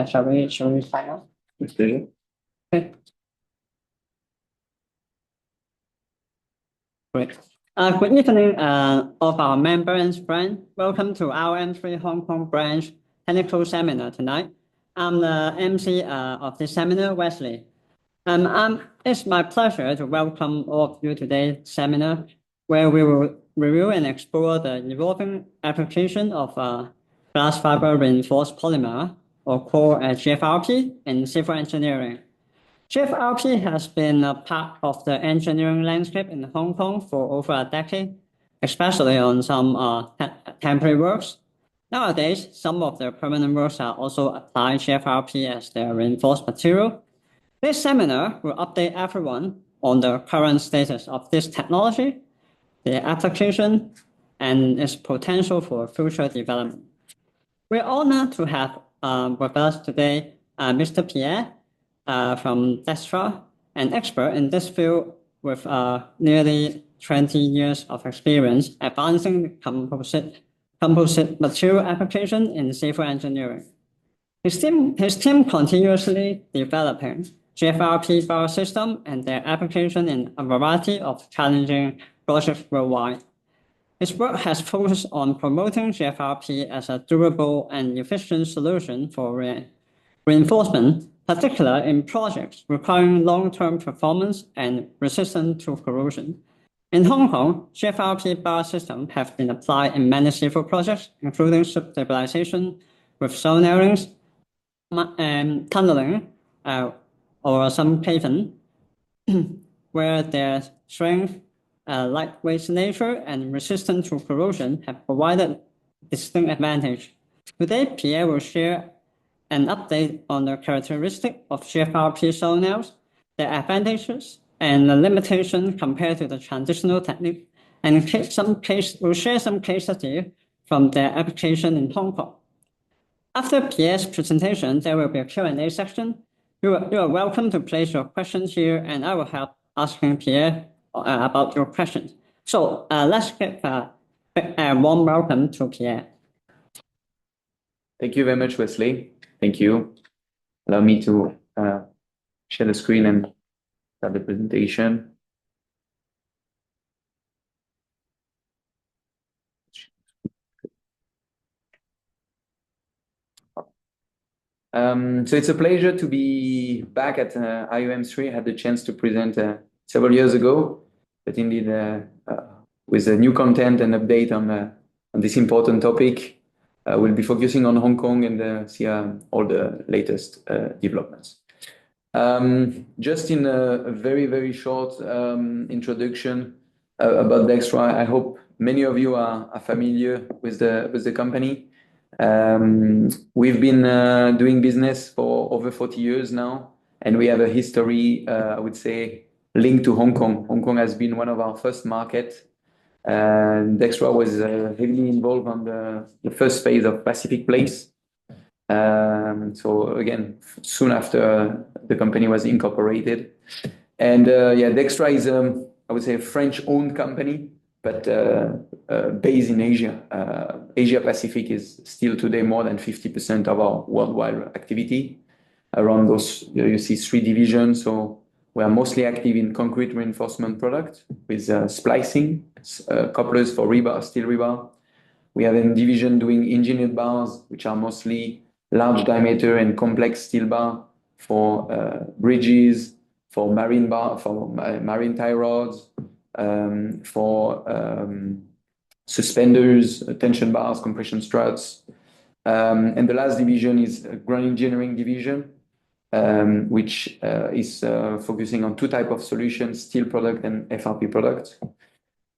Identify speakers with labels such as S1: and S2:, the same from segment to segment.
S1: shall we sign off?
S2: Okay.
S1: Great. Good evening, of our members and friends. Welcome to IOM3 Hong Kong branch technical seminar tonight. I'm the MC of this seminar, Wesley. It's my pleasure to welcome all of you to today's seminar, where we will review and explore the evolving application of glass fiber reinforced polymer, or called GFRP, in civil engineering. GFRP has been a part of the engineering landscape in Hong Kong for over a decade, especially on some temporary works. Nowadays, some of the permanent works are also applying GFRP as their reinforced material. This seminar will update everyone on the current status of this technology, the application, and its potential for future development. We're honored to have with us today Mr. Pierre from DEXTRA, an expert in this field with nearly 20 years of experience advancing composite material application in civil engineering. His team continuously developing GFRP power system and their application in a variety of challenging projects worldwide. His work has focused on promoting GFRP as a durable and efficient solution for reinforcement, particularly in projects requiring long-term performance and resistance to corrosion. In Hong Kong, GFRP bar systems have been applied in many civil projects, including stabilization with zone airings, tunneling, or some paving, where their strength, lightweight nature, and resistance to corrosion have provided distinct advantage. Today, Pierre will share an update on the characteristic of GFRP zone nails, their advantages and the limitation compared to the traditional technique, and we'll share some case studies from their application in Hong Kong. After Pierre's presentation, there will be a Q&A section. You are welcome to place your questions here, and I will help asking Pierre about your questions. So let's give a warm welcome to Pierre.
S2: Thank you very much, Wesley. Thank you. Allow me to share the screen and start the presentation. So it's a pleasure to be back at IOM3. I had the chance to present several years ago, but indeed with a new content and update on this important topic. We'll be focusing on Hong Kong and see all the latest developments. Just in a very, very short introduction about DEXTRA, I hope many of you are familiar with the company. We've been doing business for over 40 years now, and we have a history, I would say, linked to Hong Kong. Hong Kong has been one of our first markets. DEXTRA was heavily involved on the first phase of Pacific Place. So again, soon after the company was incorporated. And yeah, DEXTRA is, I would say, a French-owned company, but based in Asia. Asia Pacific is still today more than 50% of our worldwide activity. Around those, you see 3 divisions. So we are mostly active in concrete reinforcement products with splicing, couplers for rebar, steel rebar. We have a division doing engineered bars, which are mostly large diameter and complex steel bar for bridges, for marine tie rods, for suspenders, tension bars, compression struts. And the last division is a ground engineering division, which is focusing on 2 types of solutions, steel product and FRP products.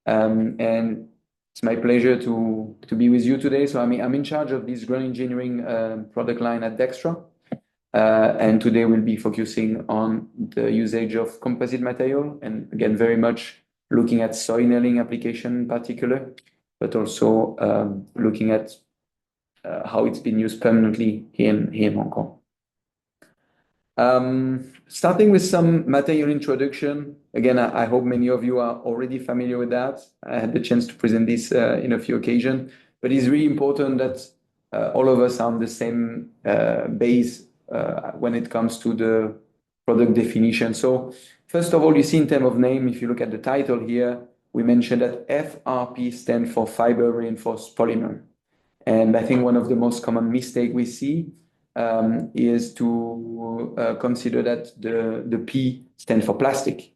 S2: And it's my pleasure to be with you today. So I'm in charge of this ground engineering product line at DEXTRA. And today we'll be focusing on the usage of composite material, and again, very much looking at soil nailing application in particular, but also looking at how it's been used permanently here in Hong Kong. Starting with some material introduction. Again, I hope many of you are already familiar with that. I had the chance to present this in a few occasions, but it's really important that all of us are on the same base when it comes to the product definition. So first of all, you see in terms of name, if you look at the title here, we mentioned that FRP stands for Fiber Reinforced Polymer. And I think one of the most common mistakes we see is to consider that the P stands for plastic.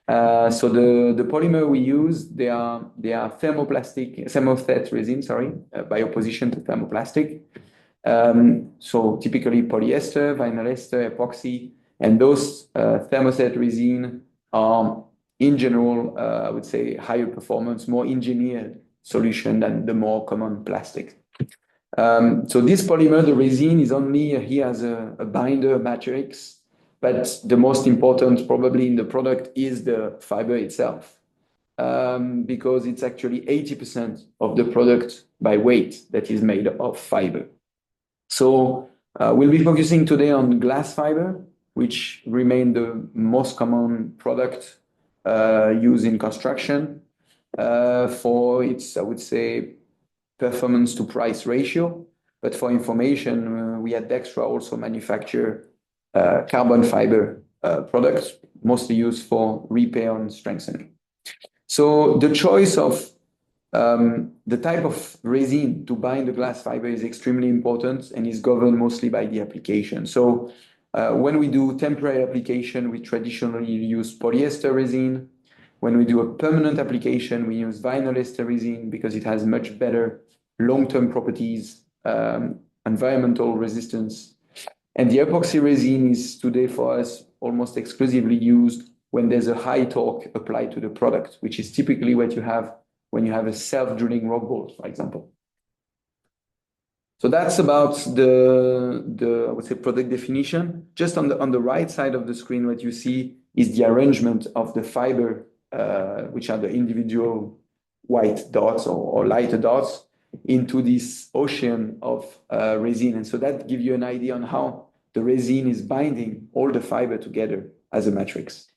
S2: So the polymer we use, they are thermoset resin, by opposition to thermoplastic. So typically polyester, vinyl ester, epoxy, and those thermoset resin are in general, I would say, higher performance, more engineered solution than the more common plastic. So this polymer, the resin, is only here as a binder matrix, but the most important probably in the product is the fiber itself, because it's actually 80% of the product by weight that is made of fiber. So we'll be focusing today on glass fiber, which remain the most common product used in construction for its, I would say, performance to price ratio. But for information, we at Dextra also manufacture carbon fiber products, mostly used for repair and strengthening. So the choice of the type of resin to bind the glass fiber is extremely important and is governed mostly by the application. So when we do temporary application, we traditionally use polyester resin. When we do a permanent application, we use vinyl ester resin because it has much better long-term properties, environmental resistance. And the epoxy resin is today for us almost exclusively used when there's a high torque applied to the product, which is typically what you have when you have a self-drilling rock bolt, for example. So that's about the I would say product definition. Just on the right side of the screen, what you see is the arrangement of the fiber, which are the individual white dots or lighter dots into this ocean of resin. And so that gives you an idea on how the resin is binding all the fiber together as a matrix.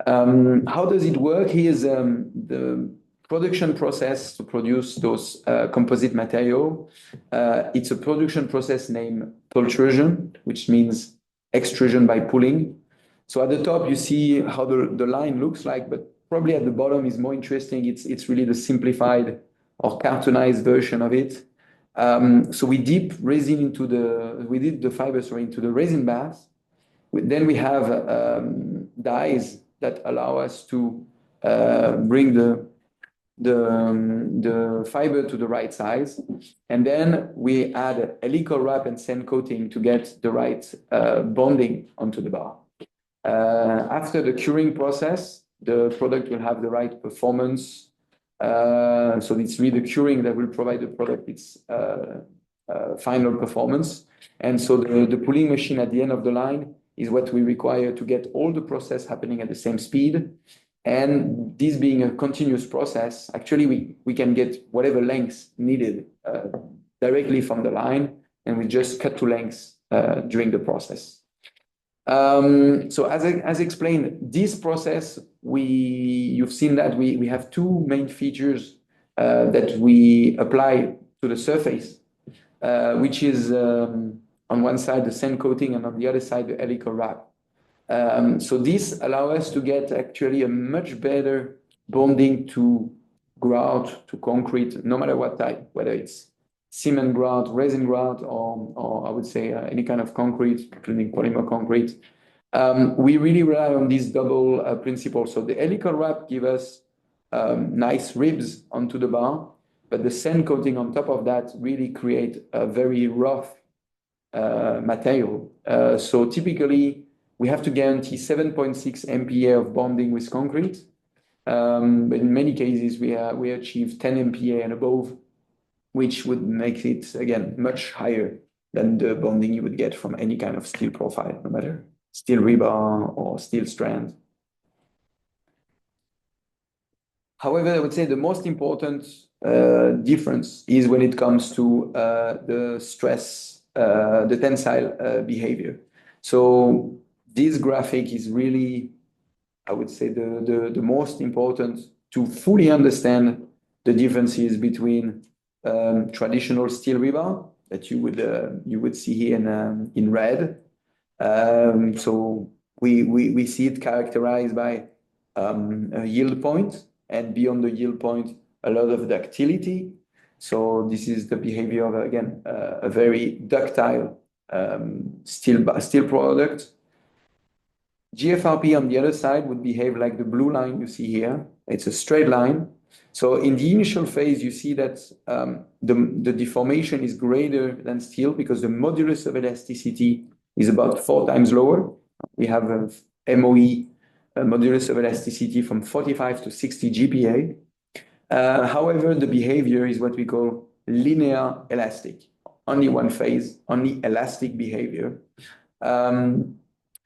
S2: How does it work? Here's the production process to produce those composite material. It's a production process named pultrusion, which means extrusion by pulling. So at the top, you see how the line looks like, but probably at the bottom is more interesting. It's really the simplified or cartoonized version of it. So we dip resin into the fibers into the resin bath. Then we have dyes that allow us to bring the fiber to the right size. And then we add helical wrap and sand coating to get the right bonding onto the bar. After the curing process, the product will have the right performance. So it's really the curing that will provide the product its final performance. And so the pulling machine at the end of the line is what we require to get all the process happening at the same speed. And this being a continuous process, actually we can get whatever lengths needed directly from the line, and we just cut to lengths during the process. So as explained, this process, you've seen that we have two main features that we apply to the surface, which is on one side the sand coating and on the other side the helical wrap. So this allows us to get actually a much better bonding to grout, to concrete, no matter what type, whether it's cement grout, resin grout, or I would say any kind of concrete, including polymer concrete. We really rely on this double principle. So the helical wrap gives us nice ribs onto the bar, but the sand coating on top of that really create a very rough material. So typically, we have to guarantee 7.6 MPa of bonding with concrete. But in many cases, we achieve 10 MPa and above, which would make it, again, much higher than the bonding you would get from any kind of steel profile, no matter steel rebar or steel strand. However, I would say the most important difference is when it comes to the stress, the tensile behavior. So this graphic is really, I would say, the most important to fully understand the differences between traditional steel rebar that you would see here in red. So we see it characterized by a yield point, and beyond the yield point, a lot of ductility. So this is the behavior of, again, a very ductile steel product. GFRP on the other side would behave like the blue line you see here. It's a straight line. So in the initial phase, you see that the deformation is greater than steel because the modulus of elasticity is about 4 times lower. We have a MOE modulus of elasticity from 45 to 60 GPa. However, the behavior is what we call linear elastic. Only one phase, only elastic behavior.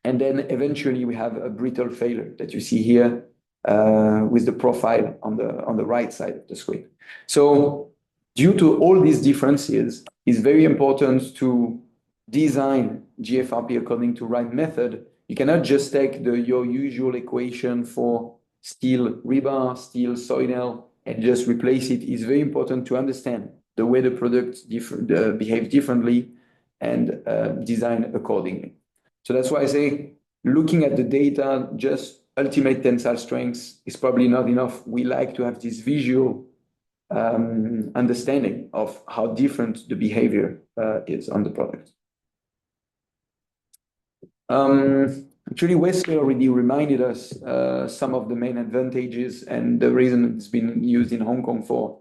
S2: And then eventually we have a brittle failure that you see here with the profile on the right side of the screen. So due to all these differences, it's very important to design GFRP according to right method. You cannot just take your usual equation for steel rebar, steel soy nail, and just replace it. It's very important to understand the way the product behaves differently and design accordingly. So that's why I say looking at the data, just ultimate tensile strength is probably not enough. We like to have this visual understanding of how different the behavior is on the product. Actually, Wesley already reminded us some of the main advantages and the reason it's been used in Hong Kong for.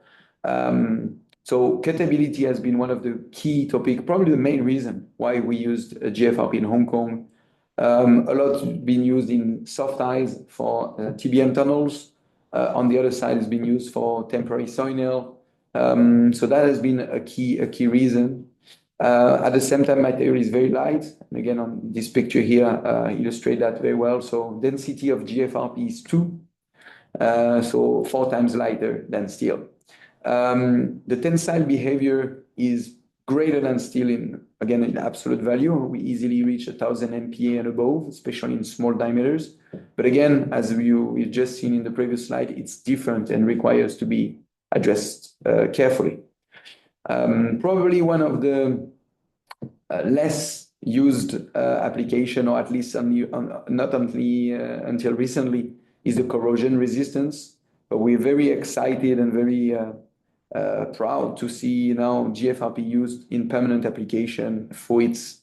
S2: So cuttability has been one of the key topics, probably the main reason why we used GFRP in Hong Kong. A lot been used in soft ties for TBM tunnels. On the other side, it's been used for temporary soy nail. So that has been a key reason. At the same time, material is very light. And again, on this picture here, illustrate that very well. So density of GFRP is 2, so 4 times lighter than steel. The tensile behavior is greater than steel in absolute value. We easily reach 1,000 MPa and above, especially in small diameters. But again, as we've just seen in the previous slide, it's different and requires to be addressed carefully. Probably one of the less used application, or at least not only until recently, is the corrosion resistance. But we're very excited and very proud to see now GFRP used in permanent application for its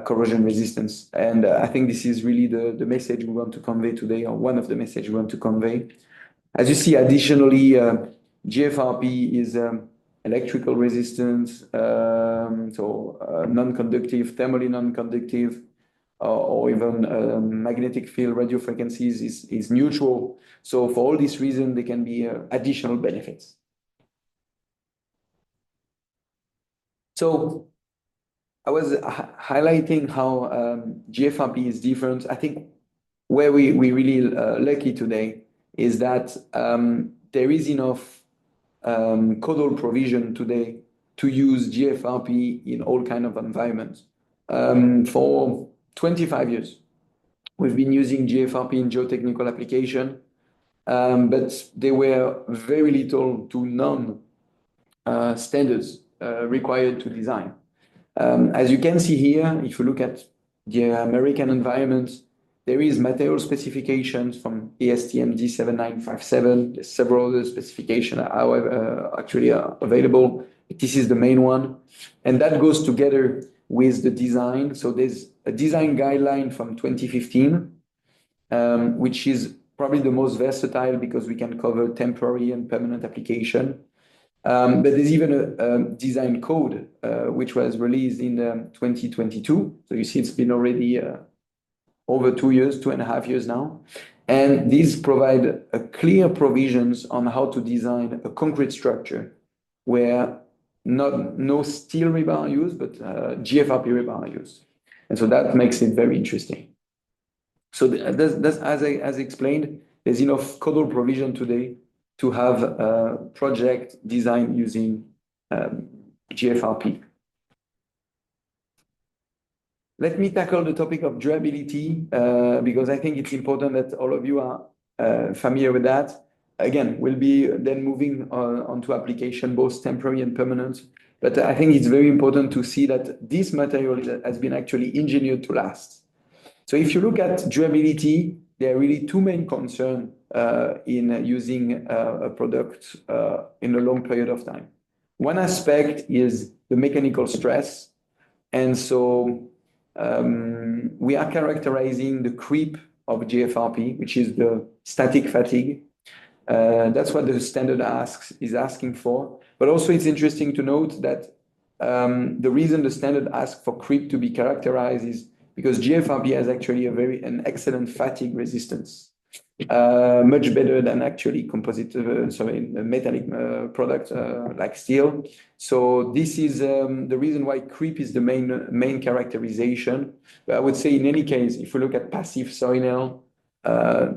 S2: corrosion resistance. And I think this is really the message we want to convey today, or one of the messages we want to convey. As you see, additionally, GFRP is electrical resistance, so non-conductive, thermally non-conductive, or even magnetic field radio frequencies is neutral. So for all these reasons, there can be additional benefits. So I was highlighting how GFRP is different. I think where we really lucky today is that there is enough caudal provision today to use GFRP in all kinds of environments. For 25 years, we've been using GFRP in geotechnical application, but there were very little to none standards required to design. As you can see here, if you look at the American environment, there is material specifications from ASTM D7957. There's several other specifications actually available. This is the main one. And that goes together with the design. So there's a design guideline from 2015, which is probably the most versatile because we can cover temporary and permanent application. But there's even a design code, which was released in 2022. So you see it's been already over 2 years, 2.5 years now. And these provide clear provisions on how to design a concrete structure where no steel rebar are used, but GFRP rebar are used. And so that makes it very interesting. So as I explained, there's enough caudal provision today to have a project design using GFRP. Let me tackle the topic of durability because I think it's important that all of you are familiar with that. Again, we'll be then moving on to application, both temporary and permanent. But I think it's very important to see that this material has been actually engineered to last. So if you look at durability, there are really two main concerns in using a product in a long period of time. One aspect is the mechanical stress. And so we are characterizing the creep of GFRP, which is the static fatigue. That's what the standard is asking for. But also it's interesting to note that the reason the standard asks for creep to be characterized is because GFRP has actually an excellent fatigue resistance, much better than actually metallic product like steel. So this is the reason why creep is the main characterization. But I would say in any case, if we look at passive Soinel,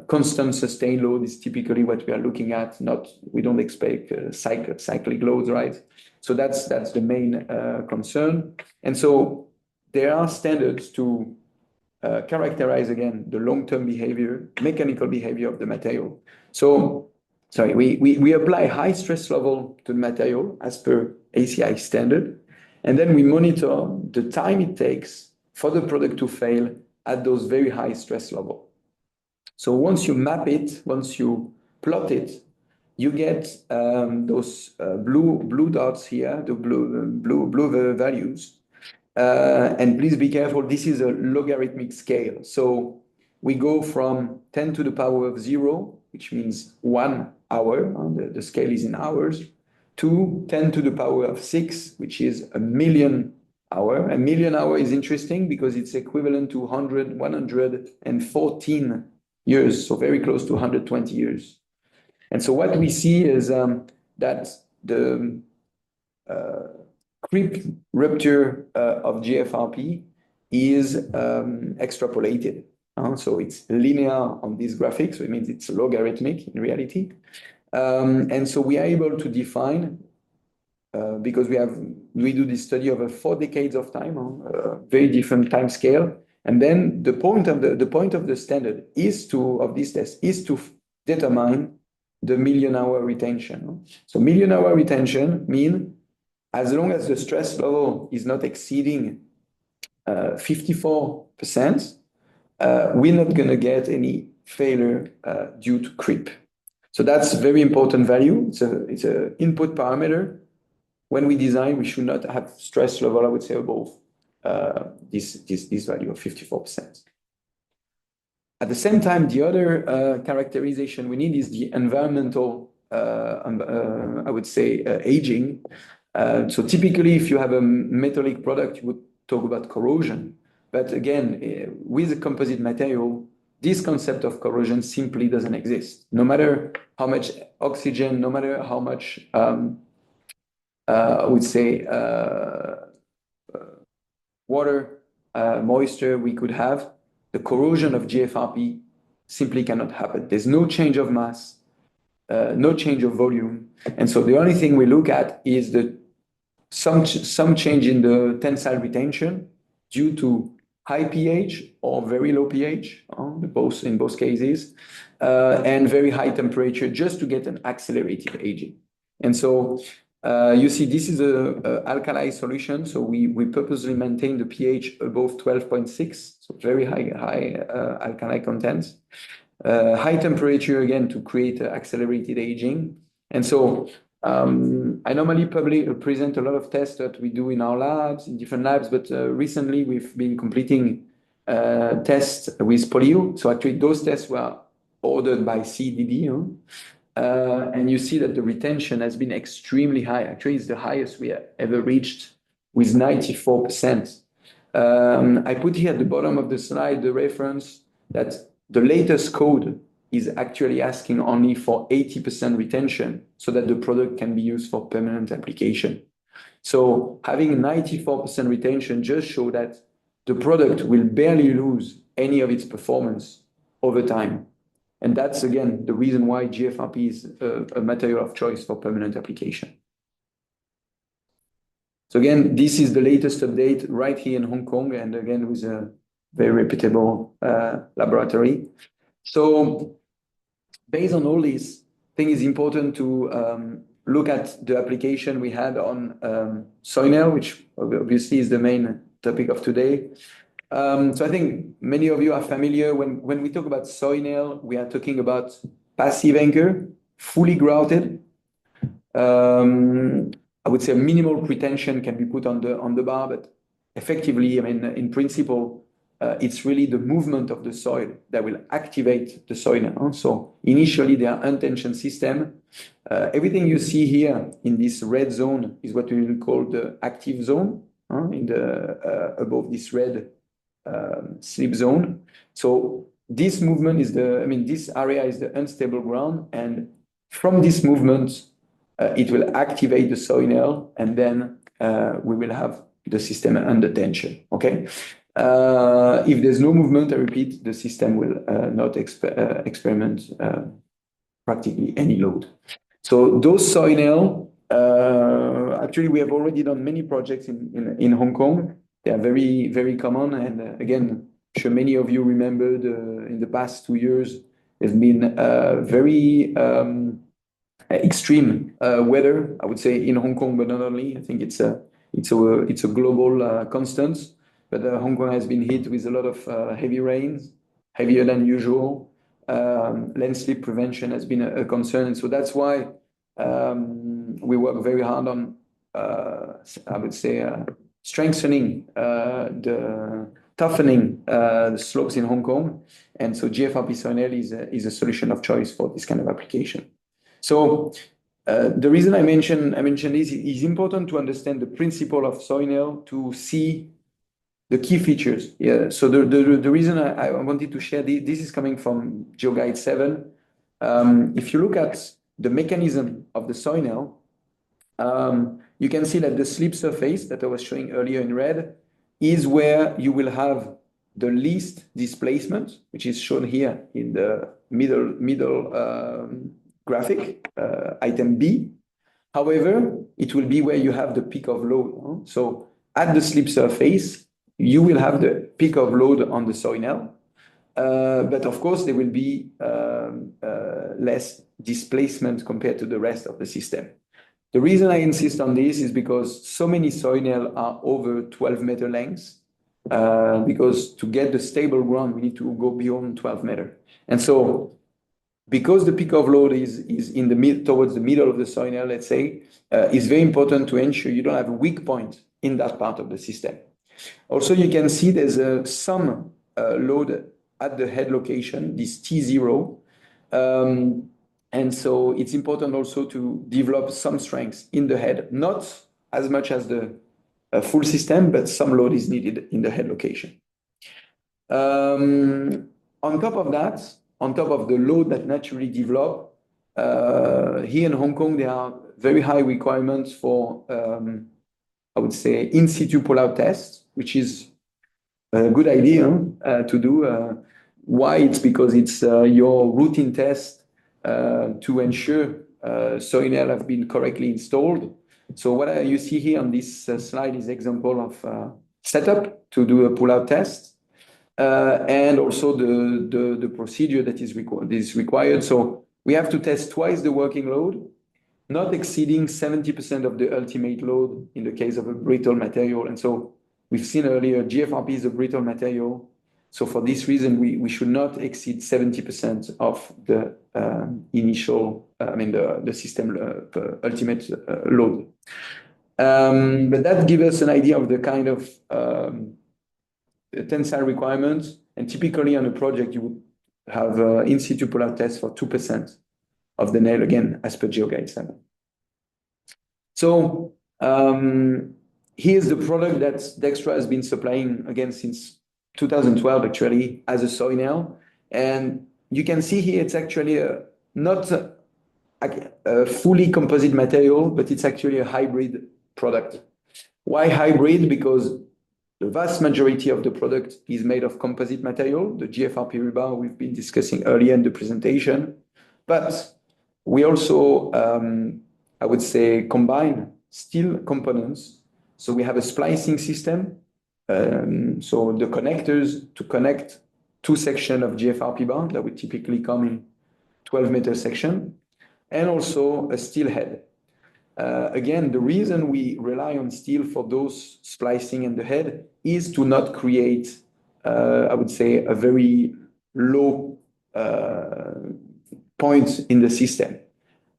S2: constant sustained load is typically what we are looking at. We don't expect cyclic loads, right? So that's the main concern. And so there are standards to characterize again the long-term behavior, mechanical behavior of the material. So, sorry, we apply high stress level to the material as per ACI standard, and then we monitor the time it takes for the product to fail at those very high stress level. So once you map it, once you plot it, you get those blue dots here, the blue values. And please be careful, this is a logarithmic scale. So we go from 10 to the power of 0, which means 1 hour, the scale is in hours, to 10 to the power of 6, which is a million hour. A million hour is interesting because it's equivalent to 114 years, so very close to 120 years. And so what we see is that the creep rupture of GFRP is extrapolated. So it's linear on this graphic, so it means it's logarithmic in reality. And so we are able to define, because we do this study over 4 decades of time, very different time scale. And then the point of the standard of this test is to determine the million-hour retention. So million-hour retention means as long as the stress level is not exceeding 54%, we're not going to get any failure due to creep. So that's a very important value. It's an input parameter. When we design, we should not have stress level, I would say, above this value of 54%. At the same time, the other characterization we need is the environmental, I would say, aging. So typically, if you have a metallic product, you would talk about corrosion. But again, with a composite material, this concept of corrosion simply doesn't exist. No matter how much oxygen, no matter how much, I would say, water, moisture we could have, the corrosion of GFRP simply cannot happen. There's no change of mass, no change of volume. And so the only thing we look at is some change in the tensile retention due to high pH or very low pH, in both cases, and very high temperature just to get an accelerated aging. And so you see, this is an alkali solution. So we purposely maintain the pH above 12.6, so very high alkali content. High temperature, again, to create accelerated aging. And so I normally present a lot of tests that we do in our labs, in different labs, but recently we've been completing tests with polio. So actually those tests were ordered by CDD. And you see that the retention has been extremely high. Actually, it's the highest we have ever reached with 94%. I put here at the bottom of the slide the reference that the latest code is actually asking only for 80% retention so that the product can be used for permanent application. So having 94% retention just shows that the product will barely lose any of its performance over time. And that's, again, the reason why GFRP is a material of choice for permanent application. So again, this is the latest update right here in Hong Kong, and again, with a very reputable laboratory. So based on all this, I think it's important to look at the application we had on soil, which obviously is the main topic of today. So I think many of you are familiar when we talk about soil, we are talking about passive anchor, fully grouted. I would say minimal pretension can be put on the bar, but effectively, I mean, in principle, it's really the movement of the soil that will activate the soil. So initially, they are untensioned system. Everything you see here in this red zone is what we will call the active zone, in the above this red slip zone. So this movement is this area is the unstable ground, and from this movement, it will activate the soil, and then we will have the system under tension. Okay. If there's no movement, I repeat, the system will not experiment practically any load. So those soil, actually, we have already done many projects in Hong Kong. They are very, very common. And again, I'm sure many of you remembered in the past 2 years, there's been very extreme weather, I would say, in Hong Kong, but not only. I think it's a global constant. But Hong Kong has been hit with a lot of heavy rains, heavier than usual. Landslip prevention has been a concern. And so that's why we work very hard on, I would say, strengthening, toughening the slopes in Hong Kong. And so GFRP soil is a solution of choice for this kind of application. So the reason I mention this is important to understand the principle of soil to see the key features. Yeah. So the reason I wanted to share this is coming from GeoGuide 7. If you look at the mechanism of the soil, you can see that the slip surface that I was showing earlier in red is where you will have the least displacement, which is shown here in the middle graphic, item B. However, it will be where you have the peak of load. So at the slip surface, you will have the peak of load on the soil. But of course, there will be less displacement compared to the rest of the system. The reason I insist on this is because so many soil are over 12-meter lengths. Because to get the stable ground, we need to go beyond 12 meters. And so, because the peak of load is in the towards the middle of the soil, let's say, it's very important to ensure you don't have a weak point in that part of the system. Also, you can see there's some load at the head location, this T0. And so it's important also to develop some strength in the head, not as much as the full system, but some load is needed in the head location. On top of that, on top of the load that naturally develop, here in Hong Kong, there are very high requirements for, I would say, in situ pull-out tests, which is a good idea to do. Why? It's because it's your routine test to ensure soil have been correctly installed. So what you see here on this slide is example of setup to do a pull-out test, and also the procedure that is required. So we have to test twice the working load, not exceeding 70% of the ultimate load in the case of a brittle material. And so we've seen earlier, GFRP is a brittle material. So for this reason, we should not exceed 70% of the initial, the system ultimate load. But that gives us an idea of the kind of tensile requirements. And typically on a project, you would have in situ pull-out test for 2% of the nail, again, as per GeoGuide 7. So here's the product that Dextra has been supplying, again, since 2012, actually, as a soil nail. And you can see here, it's actually not a fully composite material, but it's actually a hybrid product. Why hybrid? Because the vast majority of the product is made of composite material, the GFRP rebar we've been discussing earlier in the presentation. But we also, I would say, combine steel components. So we have a splicing system. So the connectors to connect two sections of GFRP bar that would typically come in 12-meter section, and also a steel head. again, the reason we rely on steel for those splicing in the head is to not create, I would say, a very low point in the system.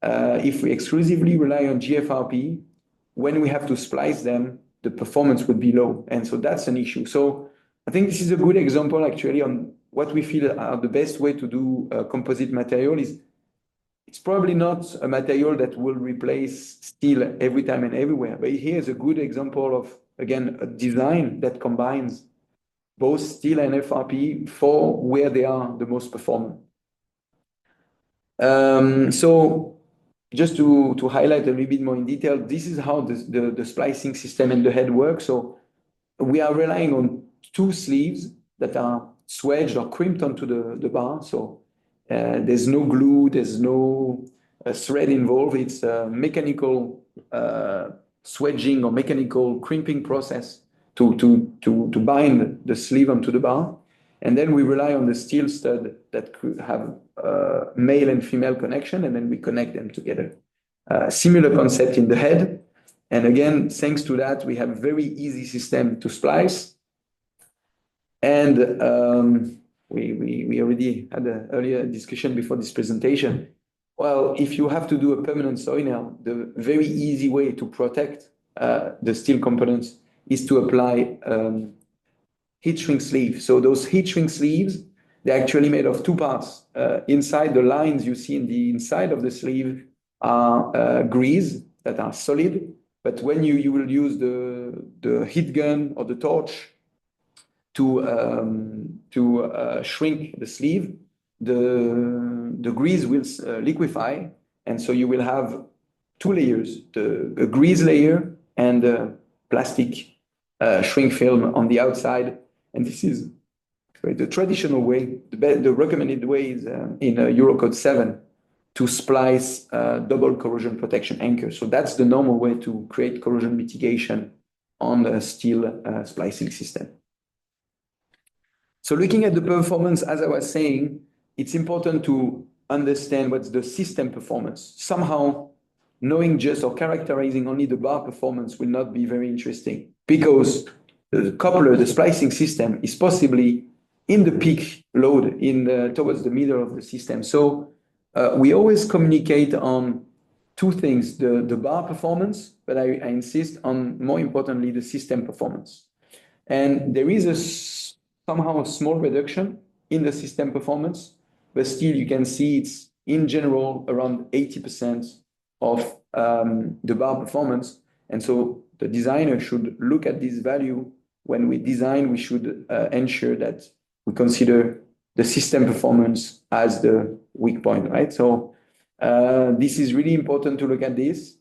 S2: If we exclusively rely on GFRP, when we have to splice them, the performance would be low. And so that's an issue. So I think this is a good example actually on what we feel are the best way to do composite material is it's probably not a material that will replace steel every time and everywhere, but here's a good example of, again, a design that combines both steel and FRP for where they are the most performant. So just to highlight a little bit more in detail, this is how the splicing system in the head works. So we are relying on two sleeves that are swedged or crimped onto the bar. So there's no glue, there's no thread involved. It's a mechanical swedging or mechanical crimping process to bind the sleeve onto the bar. And then we rely on the steel stud that could have male and female connection, and then we connect them together. Similar concept in the head. And again, thanks to that, we have a very easy system to splice. And we already had an earlier discussion before this presentation. Well, if you have to do a permanent soy nail, the very easy way to protect the steel components is to apply heat shrink sleeve. So those heat shrink sleeves, they're actually made of two parts. Inside the lines you see in the inside of the sleeve are grease that are solid. But when you will use the heat gun or the torch to shrink the sleeve, the grease will liquefy. And so you will have two layers, a grease layer and a plastic shrink film on the outside. And this is the traditional way, the recommended way is in Eurocode 7 to splice double corrosion protection anchor. So that's the normal way to create corrosion mitigation on the steel splicing system. So looking at the performance, as I was saying, it's important to understand what's the system performance. Somehow, knowing just or characterizing only the bar performance will not be very interesting because the coupler, the splicing system, is possibly in the peak load towards the middle of the system. So we always communicate on two things, the bar performance, but I insist on, more importantly, the system performance. And there is somehow a small reduction in the system performance, but still you can see it's in general around 80% of the bar performance. And so the designer should look at this value. When we design, we should ensure that we consider the system performance as the weak point, right? So this is really important to look at this.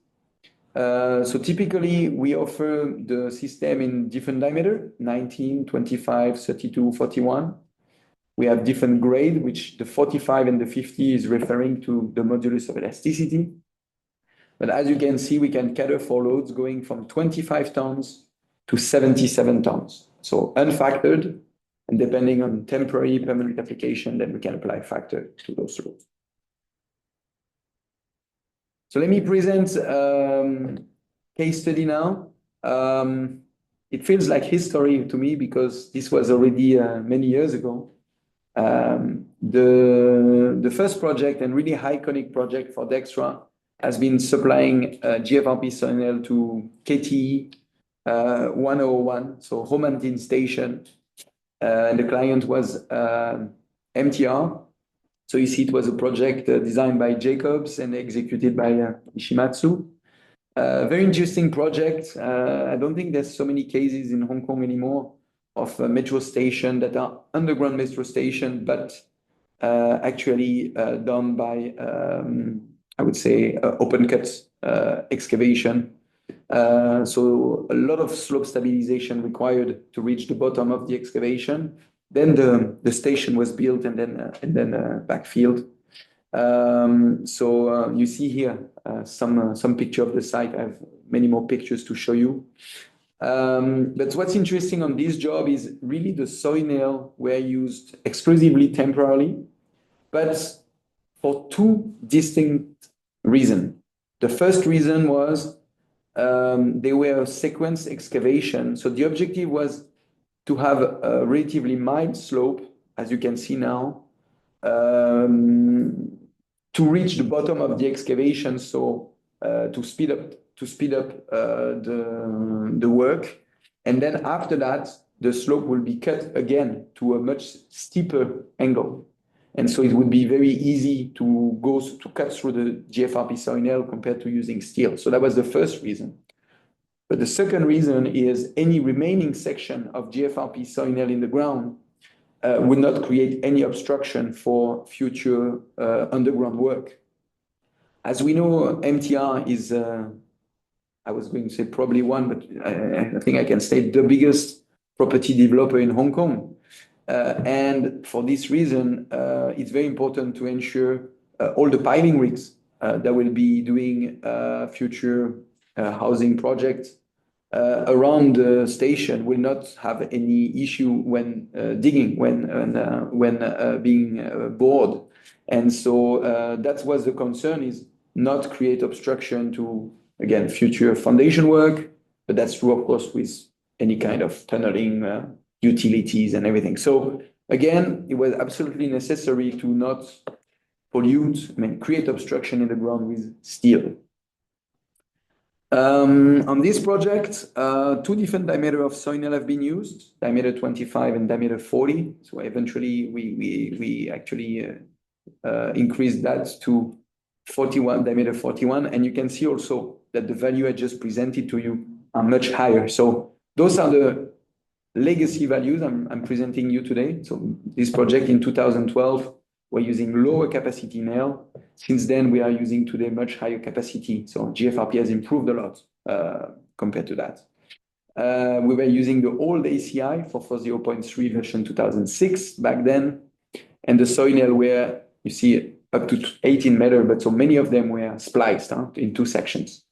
S2: So typically we offer the system in different diameter, 19, 25, 32, 41. We have different grade, which the 45 and the 50 is referring to the modulus of elasticity. But as you can see, we can cater for loads going from 25 tons to 77 tons. So unfactored, and depending on temporary, permanent application, then we can apply factor to those loads. So let me present case study now. It feels like history to me because this was already many years ago. The first project and really iconic project for Dextra has been supplying GFRP soy nail to KTE 101, so Hofmann station. The client was MTR. So you see it was a project designed by Jacobs and executed by Ishimatsu. Very interesting project. I don't think there's so many cases in Hong Kong anymore of metro station that are underground metro station, but actually done by, I would say, open cut excavation. So a lot of slope stabilization required to reach the bottom of the excavation. Then the station was built and then backfilled. So you see here some picture of the site. I have many more pictures to show you. But what's interesting on this job is really the soy nail were used exclusively temporarily, but for two distinct reasons. The first reason was they were sequence excavation. So the objective was to have a relatively mild slope, as you can see now, to reach the bottom of the excavation. So to speed up the work. And then after that, the slope will be cut again to a much steeper angle. And so it would be very easy to cut through the GFRP soil nail compared to using steel. So that was the first reason. But the second reason is any remaining section of GFRP soil nail in the ground would not create any obstruction for future underground work. As we know, MTR is, I was going to say probably one, but I think I can state the biggest property developer in Hong Kong. And for this reason, it's very important to ensure all the piling rigs that will be doing future housing projects around the station will not have any issue when digging, when being bored. And so that's what the concern is, not create obstruction to, again, future foundation work, but that's true, of course, with any kind of tunneling, utilities and everything. So again, it was absolutely necessary to not pollute, create obstruction in the ground with steel. On this project, two different diameter of soil nail have been used, diameter 25 and diameter 40. So eventually we actually increased that to 41, diameter 41. And you can see also that the value I just presented to you are much higher. So those are the legacy values I'm presenting you today. So this project in 2012, we're using lower capacity nail. Since then, we are using today much higher capacity. So GFRP has improved a lot compared to that. We were using the old ACI for 0.3 version 2006 back then. And the soil nail were, you see, up to 18 meters, but so many of them were spliced in two sections.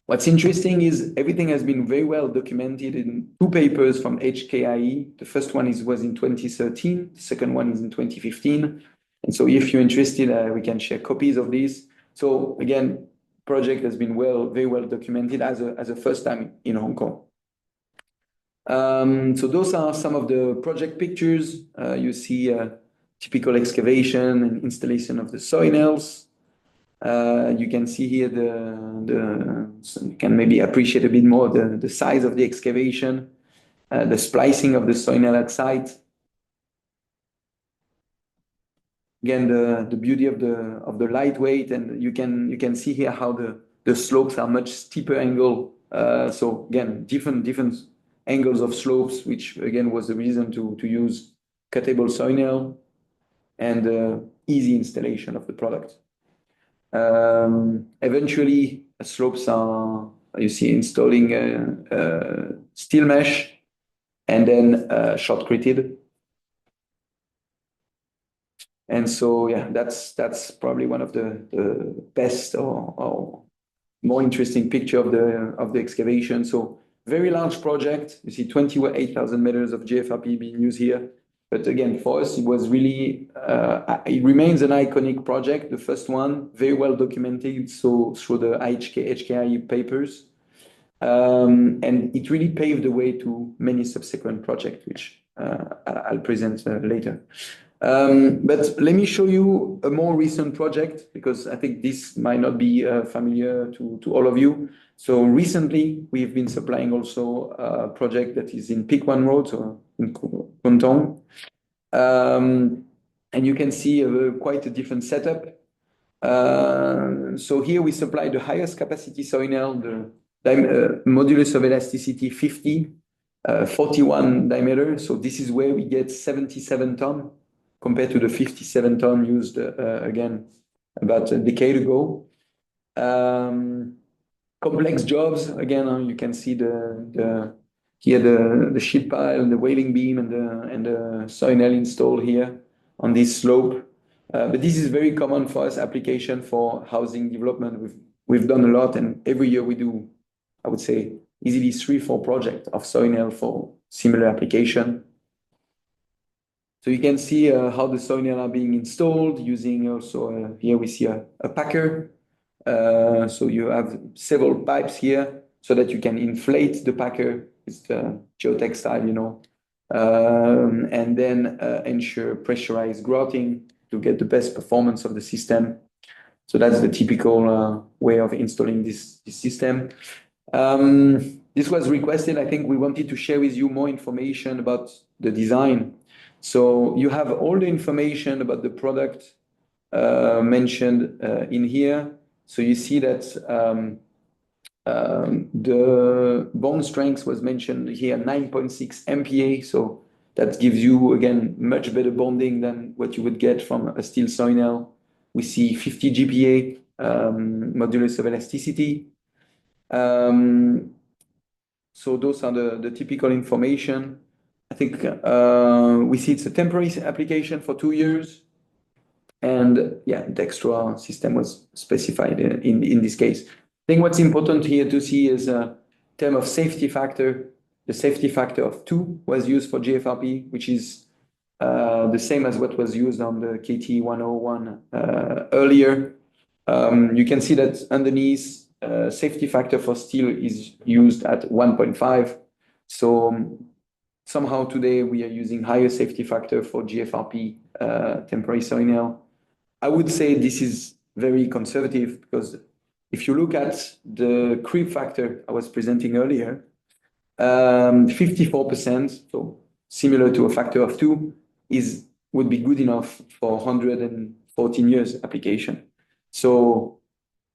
S2: What's interesting is everything has been very well documented in two papers from HKIE. The first one was in 2013. The second one is in 2015. And so if you're interested, we can share copies of these. So again, project has been very well documented as a first time in Hong Kong. So those are some of the project pictures. You see typical excavation and installation of the soil nails. You can see here so you can maybe appreciate a bit more the size of the excavation, the splicing of the soil nail at site. Again, the beauty of the lightweight, and you can see here how the slopes are much steeper angle. So again, different angles of slopes, which again was the reason to use cuttable soil nail and easy installation of the product. Eventually, slopes are, you see, installing steel mesh and then shotcreted. And so, yeah, that's probably one of the best or more interesting picture of the excavation. So very large project. You see 28,000 meters of GFRP being used here. But again, for us, it was really, it remains an iconic project. The first one, very well documented, so through the HKIE papers. And it really paved the way to many subsequent projects, which I'll present later. But let me show you a more recent project, because I think this might not be familiar to all of you. So recently, we've been supplying also a project that is in Pick One Road, so in Kwun Tong. And you can see quite a different setup. So here we supply the highest capacity soil nail, the modulus of elasticity 50, 41 diameter. So this is where we get 77 ton compared to the 57 ton used again about a decade ago. Complex jobs, again, you can see here the sheet pile, the wailing beam, and the soil nail installed here on this slope. But this is very common for us application for housing development. We've done a lot, and every year we do, I would say, easily 3-4 projects of soil nail for similar application. So you can see how the soil nail are being installed using also, here we see a packer. So you have several pipes here so that you can inflate the packer. It's the geotextile, you know, and then ensure pressurized grouting to get the best performance of the system. So that's the typical way of installing this system. This was requested. I think we wanted to share with you more information about the design. So you have all the information about the product mentioned in here. So you see that the bond strength was mentioned here, 9.6 MPa. So that gives you, again, much better bonding than what you would get from a steel soy nail. We see 50 GPa modulus of elasticity. So those are the typical information. I think we see it's a temporary application for 2 years. And yeah, the extra system was specified in this case. I think what's important here to see is term of safety factor. The safety factor of 2 was used for GFRP, which is the same as what was used on the KT101 earlier. You can see that underneath safety factor for steel is used at 1.5. So somehow today we are using higher safety factor for GFRP temporary soy nail. I would say this is very conservative because if you look at the creep factor I was presenting earlier, 54%, so similar to a factor of 2, would be good enough for 114 years application. So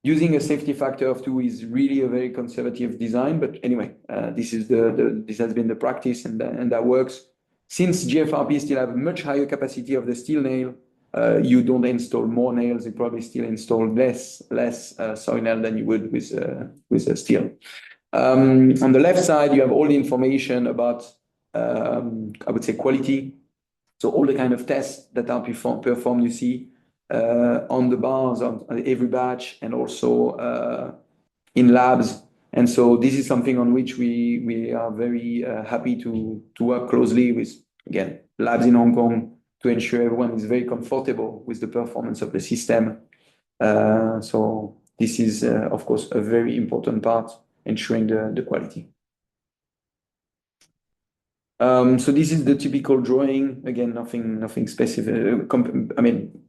S2: using a safety factor of 2 is really a very conservative design. But anyway, this has been the practice and that works. Since GFRP still have a much higher capacity of the steel nail, you don't install more nails. You probably still install less soy nail than you would with a steel. On the left side, you have all the information about, I would say, quality. So all the kind of tests that are performed, you see on the bars on every batch and also in labs. And so this is something on which we are very happy to work closely with, again, labs in Hong Kong to ensure everyone is very comfortable with the performance of the system. So this is, of course, a very important part, ensuring the quality. So this is the typical drawing. Again, nothing specific. I mean,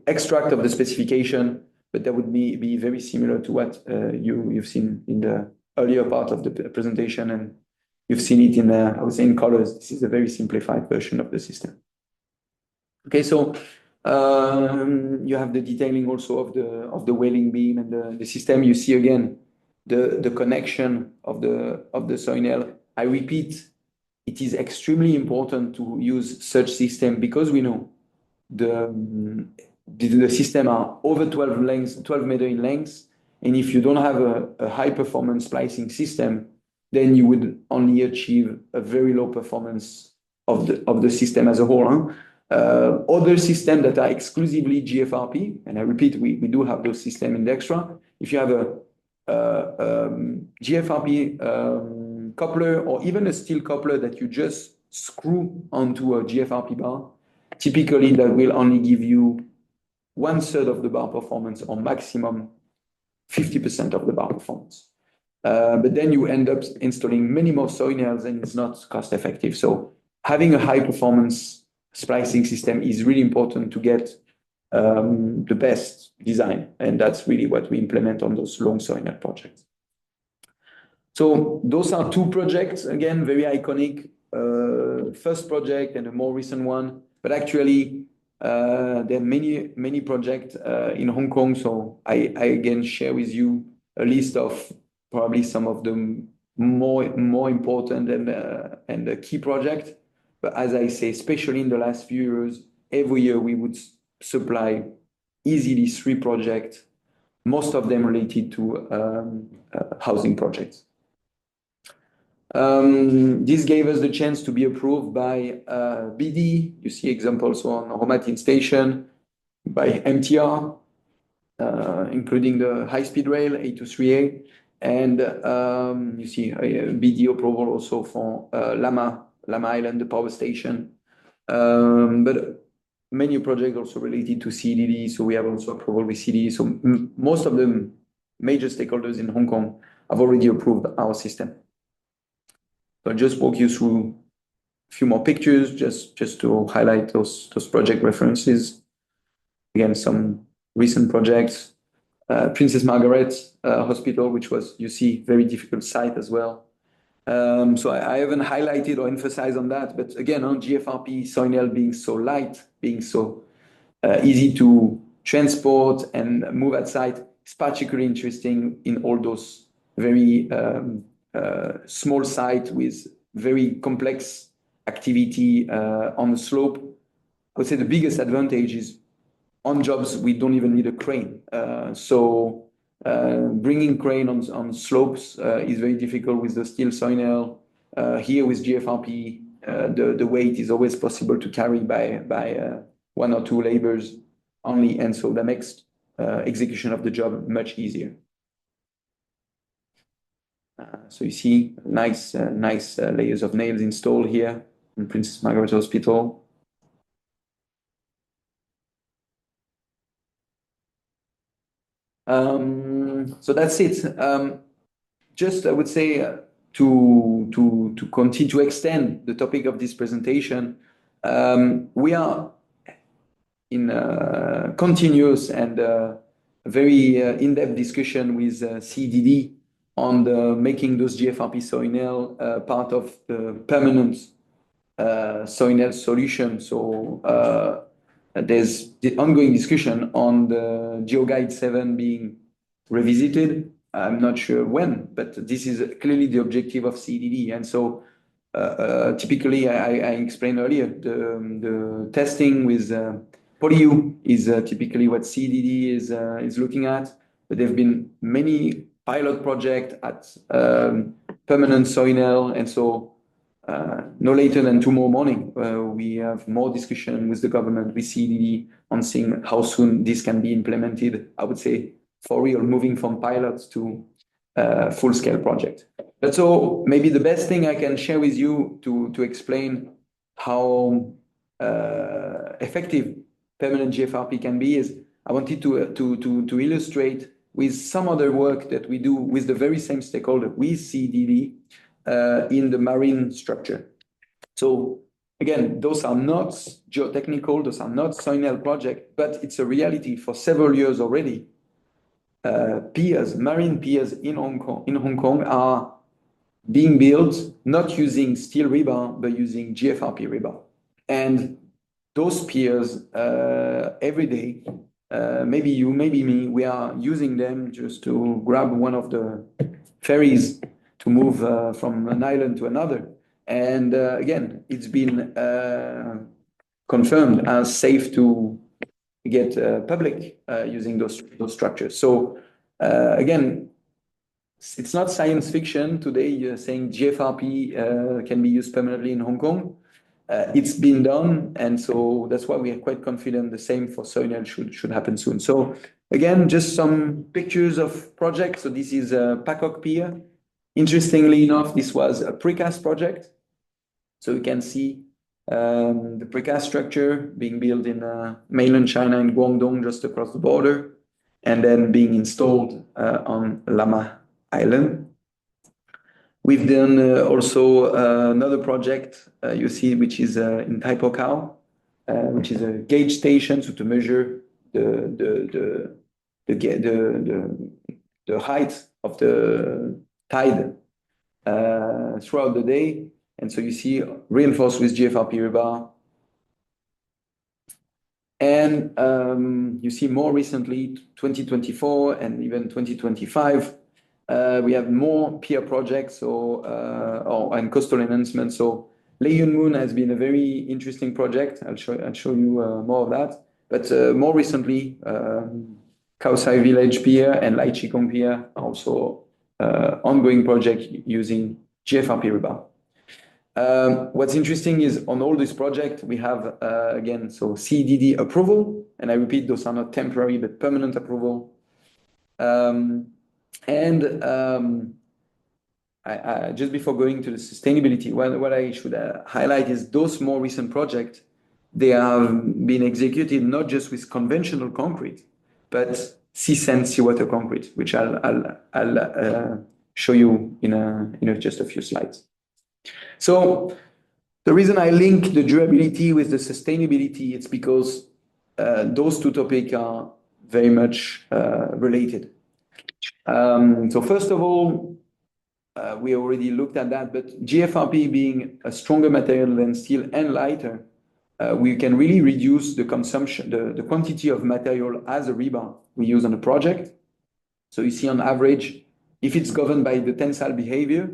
S2: extract of the specification, but that would be very similar to what you've seen in the earlier part of the presentation, and you've seen it in, I would say, in colors. This is a very simplified version of the system. Okay, so you have the detailing also of the welding beam and the system. You see again the connection of the soy nail. I repeat, it is extremely important to use such system because we know the system are over 12 meter in length, and if you don't have a high performance splicing system, then you would only achieve a very low performance of the system as a whole. Other systems that are exclusively GFRP, and I repeat, we do have those systems in the extra. If you have a GFRP coupler or even a steel coupler that you just screw onto a GFRP bar, typically that will only give you 1/3 of the bar performance or maximum 50% of the bar performance. But then you end up installing many more soy nails and it's not cost effective. So having a high performance splicing system is really important to get the best design. And that's really what we implement on those long soy nail projects. So those are 2 projects, again, very iconic. First project and a more recent one. But actually, there are many projects in Hong Kong. So I again share with you a list of probably some of the more important and the key projects. But as I say, especially in the last few years, every year we would supply easily 3 projects, most of them related to housing projects. This gave us the chance to be approved by BD. You see examples on Hofmann station, by MTR, including the high-speed rail A23A, and you see BD approval also for Lama Island, the power station. But many projects also related to CDD, so we have also approval with CDD. So most of them major stakeholders in Hong Kong have already approved our system. So I'll just walk you through a few more pictures just to highlight those project references. Again, some recent projects. Princess Margaret Hospital, which was, you see, very difficult site as well. So I haven't highlighted or emphasized on that, but again, on GFRP, Soinel being so light, being so easy to transport and move at site, is particularly interesting in all those very small sites with very complex activity on the slope. I would say the biggest advantage is on jobs, we don't even need a crane. So bringing crane on slopes is very difficult with the steel Soinel. Here with GFRP, the weight is always possible to carry by one or two laborers only, and so that makes execution of the job much easier. So you see nice layers of nails installed here in Princess Margaret Hospital. So that's it. Just I would say to continue to extend the topic of this presentation, we are in continuous and very in-depth discussion with CDD on making those GFRP Soinel part of the permanent Soinel solution. So there's the ongoing discussion on the GeoGuide 7 being revisited. I'm not sure when, but this is clearly the objective of CDD. And so typically, I explained earlier, the testing with PolyU is typically what CDD is looking at. But there have been many pilot projects at permanent Soinel, and so no later than tomorrow morning, we have more discussion with the government, with CDD, on seeing how soon this can be implemented. I would say for real, moving from pilots to full-scale project. But so maybe the best thing I can share with you to explain how effective permanent GFRP can be is I wanted to illustrate with some other work that we do with the very same stakeholder, with CDD, in the marine structure. So again, those are not geotechnical, those are not Soinel projects, but it's a reality for several years already. Piers, marine piers in Hong Kong are being built not using steel rebar, but using GFRP rebar. And those piers, every day, maybe you, maybe me, we are using them just to grab one of the ferries to move from an island to another. And again, it's been confirmed as safe to get public using those structures. So again, it's not science fiction today. You're saying GFRP can be used permanently in Hong Kong. It's been done, and so that's why we are quite confident the same for Soinel should happen soon. So again, just some pictures of projects. So this is Pakok Pier. Interestingly enough, this was a precast project. So you can see the precast structure being built in mainland China in Guangdong, just across the border, and then being installed on Lama Island. We've done also another project you see, which is in Tai Po Khao, which is a gauge station, so to measure the height of the tide throughout the day. And so you see reinforced with GFRP rebar. And you see more recently, 2024 and even 2025, we have more pier projects and coastal enhancement. So Lei Yun Moon has been a very interesting project. I'll show you more of that. But more recently, Khao Sai Village Pier and Lai Chi Kong Pier are also ongoing project using GFRP rebar. What's interesting is on all this project, we have, again, so CDD approval, and I repeat, those are not temporary, but permanent approval. Just before going to the sustainability, what I should highlight is those more recent projects, they have been executed not just with conventional concrete, but C-sand seawater concrete, which I'll show you in just a few slides. So the reason I link the durability with the sustainability, it's because those two topics are very much related. So first of all, we already looked at that, but GFRP being a stronger material than steel and lighter, we can really reduce the consumption, the quantity of material as a rebar we use on a project. So you see on average, if it's governed by the tensile behavior,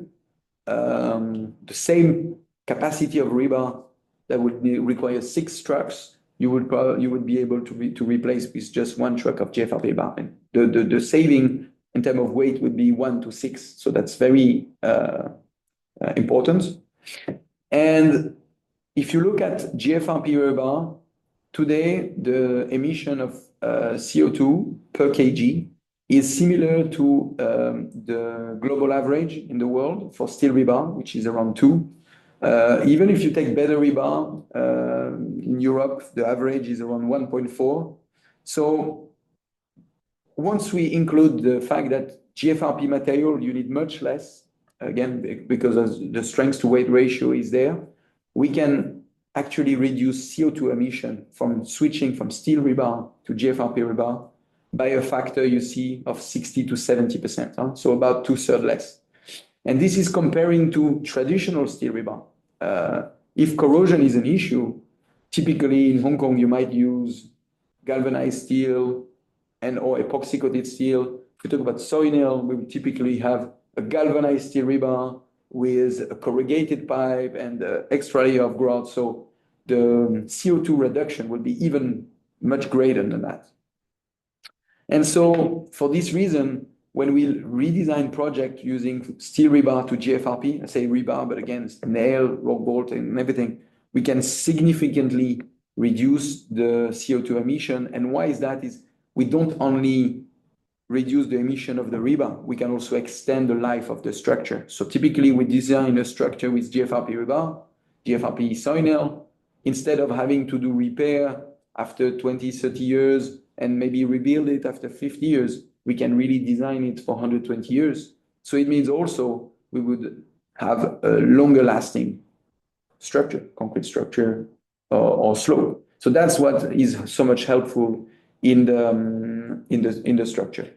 S2: the same capacity of rebar that would require 6 trucks, you would be able to replace with just 1 truck of GFRP bar. And the saving in terms of weight would be 1 to 6. So that's very important. And if you look at GFRP rebar, today the emission of CO2 per kg is similar to the global average in the world for steel rebar, which is around 2. Even if you take better rebar, in Europe, the average is around 1.4. So once we include the fact that GFRP material, you need much less, again, because the strength to weight ratio is there, we can actually reduce CO2 emission from switching from steel rebar to GFRP rebar by a factor you see of 60 to 70%, so about 2/3 less. And this is comparing to traditional steel rebar. If corrosion is an issue, typically in Hong Kong, you might use galvanized steel or epoxy-coated steel. If we talk about soy nail, we would typically have a galvanized steel rebar with a corrugated pipe and an extra layer of grout. So the CO2 reduction would be even much greater than that. And so for this reason, when we redesign project using steel rebar to GFRP, I say rebar, but again, it's nail, rock bolt, and everything, we can significantly reduce the CO2 emission. And why is that? Is we don't only reduce the emission of the rebar, we can also extend the life of the structure. So typically we design a structure with GFRP rebar, GFRP soy nail, instead of having to do repair after 20, 30 years and maybe rebuild it after 50 years, we can really design it for 120 years. So it means also we would have a longer lasting structure, concrete structure or slope. So that's what is so much helpful in the structure.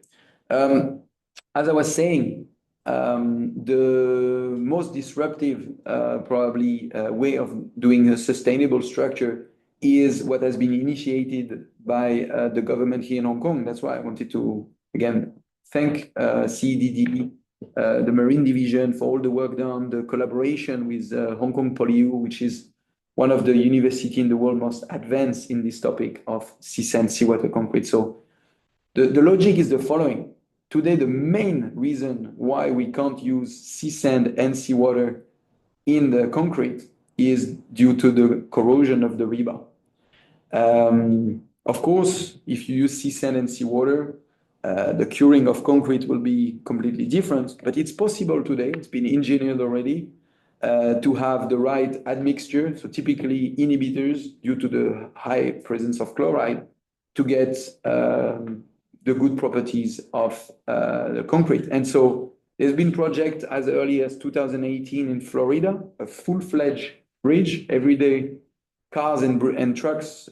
S2: As I was saying, the most disruptive probably way of doing a sustainable structure is what has been initiated by the government here in Hong Kong. That's why I wanted to, again, thank CEDD, the Marine Division, for all the work done, the collaboration with Hong Kong PolyU, which is one of the universities in the world most advanced in this topic of C-sand seawater concrete. So the logic is the following. Today, the main reason why we can't use C-sand and seawater in the concrete is due to the corrosion of the rebar. Of course, if you use C-sand and seawater, the curing of concrete will be completely different, but it's possible today, it's been engineered already, to have the right admixture, so typically inhibitors due to the high presence of chloride, to get the good properties of the concrete. And so there's been projects as early as 2018 in Florida, a full-fledged bridge, every day cars and trucks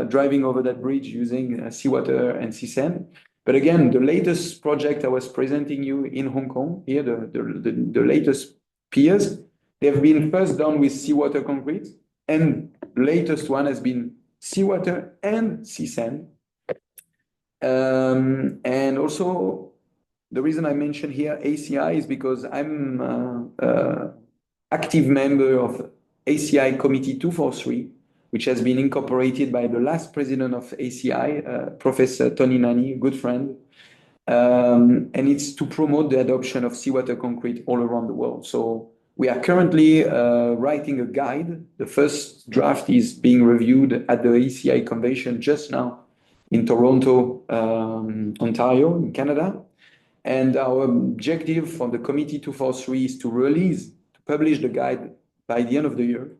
S2: driving over that bridge using seawater and C-sand. But again, the latest project I was presenting you in Hong Kong, here, the latest Pierre's, they've been first done with seawater concrete, and the latest one has been seawater and C-sand. And also, the reason I mention here ACI is because I'm an active member of ACI Committee 243, which has been incorporated by the last president of ACI, Professor Tony Nani, a good friend. And it's to promote the adoption of seawater concrete all around the world. So we are currently writing a guide. The first draft is being reviewed at the ACI convention just now in Toronto, Ontario, in Canada. And our objective for the Committee 243 is to publish the guide by the end of the year,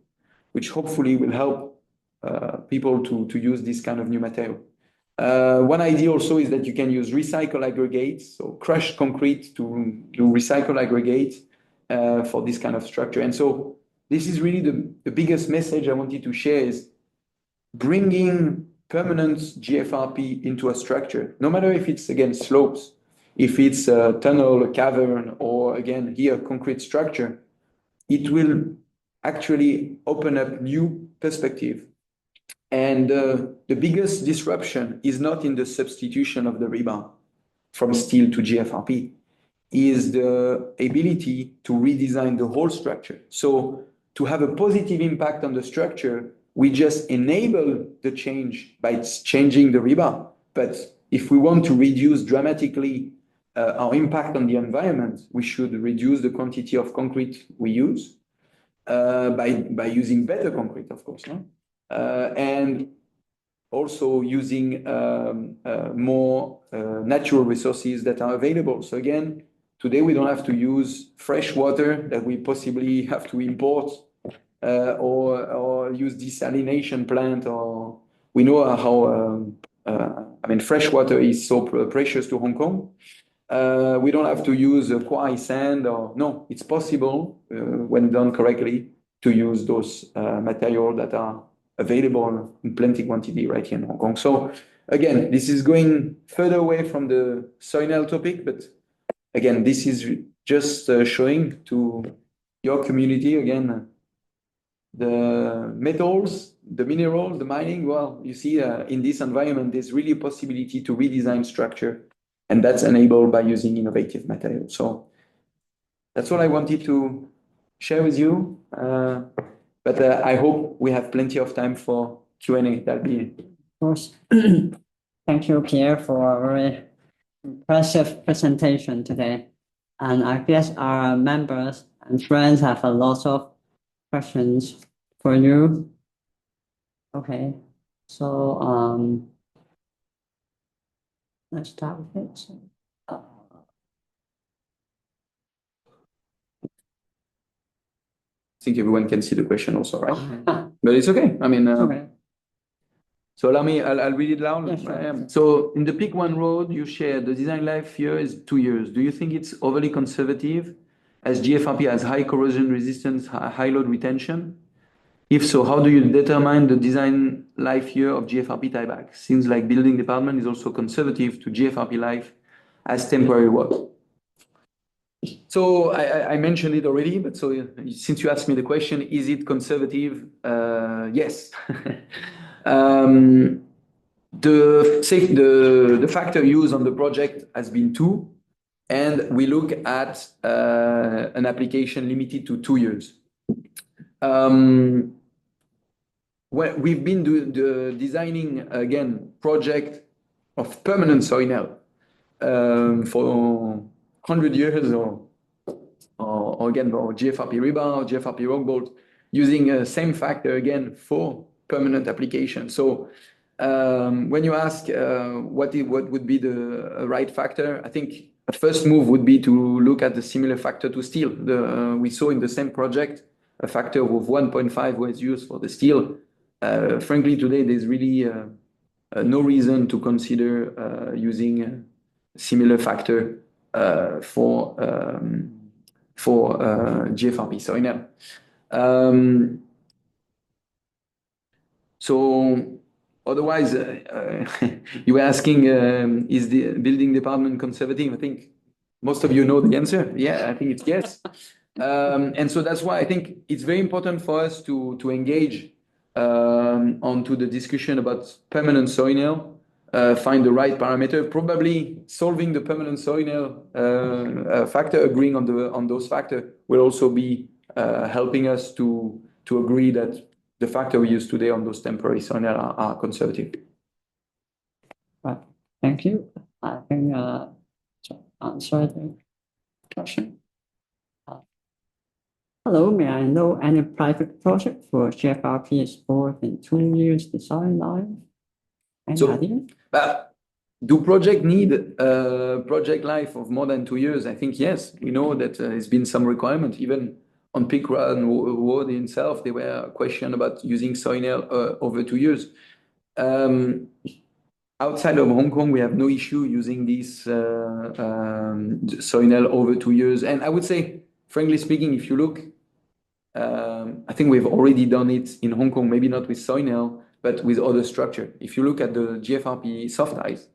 S2: which hopefully will help people to use this kind of new material. One idea also is that you can use recycled aggregates, so crushed concrete to do recycled aggregate for this kind of structure. And so this is really the biggest message I wanted to share is bringing permanent GFRP into a structure, no matter if it's, again, slopes, if it's a tunnel, a cavern, or again, here, concrete structure, it will actually open up new perspective. And the biggest disruption is not in the substitution of the rebar from steel to GFRP, is the ability to redesign the whole structure. So to have a positive impact on the structure, we just enable the change by changing the rebar. But if we want to reduce dramatically our impact on the environment, we should reduce the quantity of concrete we use by using better concrete, of course, no? And also using more natural resources that are available. So again, today we don't have to use fresh water that we possibly have to import or use desalination plant, or we know how I mean, fresh water is so precious to Hong Kong. We don't have to use quarry sand, or no, it's possible when done correctly to use those materials that are available in plenty quantity right here in Hong Kong. So again, this is going further away from the soil topic, but again, this is just showing to your community again the metals, the minerals, the mining. Well, you see, in this environment, there's really a possibility to redesign structure, and that's enabled by using innovative materials. So that's what I wanted to share with you. But I hope we have plenty of time for Q&A. That'll be it.
S1: Of course. Thank you, Pierre, for a very impressive presentation today. And I guess our members and friends have a lot of questions for you. Okay, so let's start with it.
S2: I think everyone can see the question also, right? But it's okay. I mean,
S1: Okay.
S2: so I'll read it loud.
S1: Yeah, sure.
S2: So in the Peak One Road, you share the design life here is 2 years. Do you think it's overly conservative as GFRP has high corrosion resistance, high load retention? If so, how do you determine the design life year of GFRP tieback? Seems like building department is also conservative to GFRP life as temporary work. So I mentioned it already, but so since you asked me the question, is it conservative? Yes. The factor used on the project has been 2, and we look at an application limited to 2 years. Well, we've been designing again project of permanent soil for 100 years, or again, or GFRP rebar, or GFRP rock bolt, using a same factor again for permanent application. So when you ask what would be the right factor, I think a first move would be to look at the similar factor to steel. We saw in the same project a factor of 1.5 was used for the steel. Frankly, today there's really no reason to consider using a similar factor for GFRP. So so otherwise, you were asking, is the building department conservative? I think most of you know the answer. Yeah, I think it's yes. And so that's why I think it's very important for us to engage onto the discussion about permanent soil, find the right parameter, probably solving the permanent soil factor, agreeing on those factors will also be helping us to agree that the factor we use today on those temporary soil are conservative.
S1: Right. Thank you. I think answer the question. Hello, may I know any private project for GFRP is more than 2 years design life? Any idea?
S2: Do project need a project life of more than 2 years? I think yes. We know that there's been some requirement, even on Peak One Road itself, there were questions about using soil over 2 years. outside of Hong Kong, we have no issue using this Soinel over 2 years. And I would say, frankly speaking, if you look, I think we've already done it in Hong Kong, maybe not with Soinel, but with other structure. If you look at the GFRP soft ties,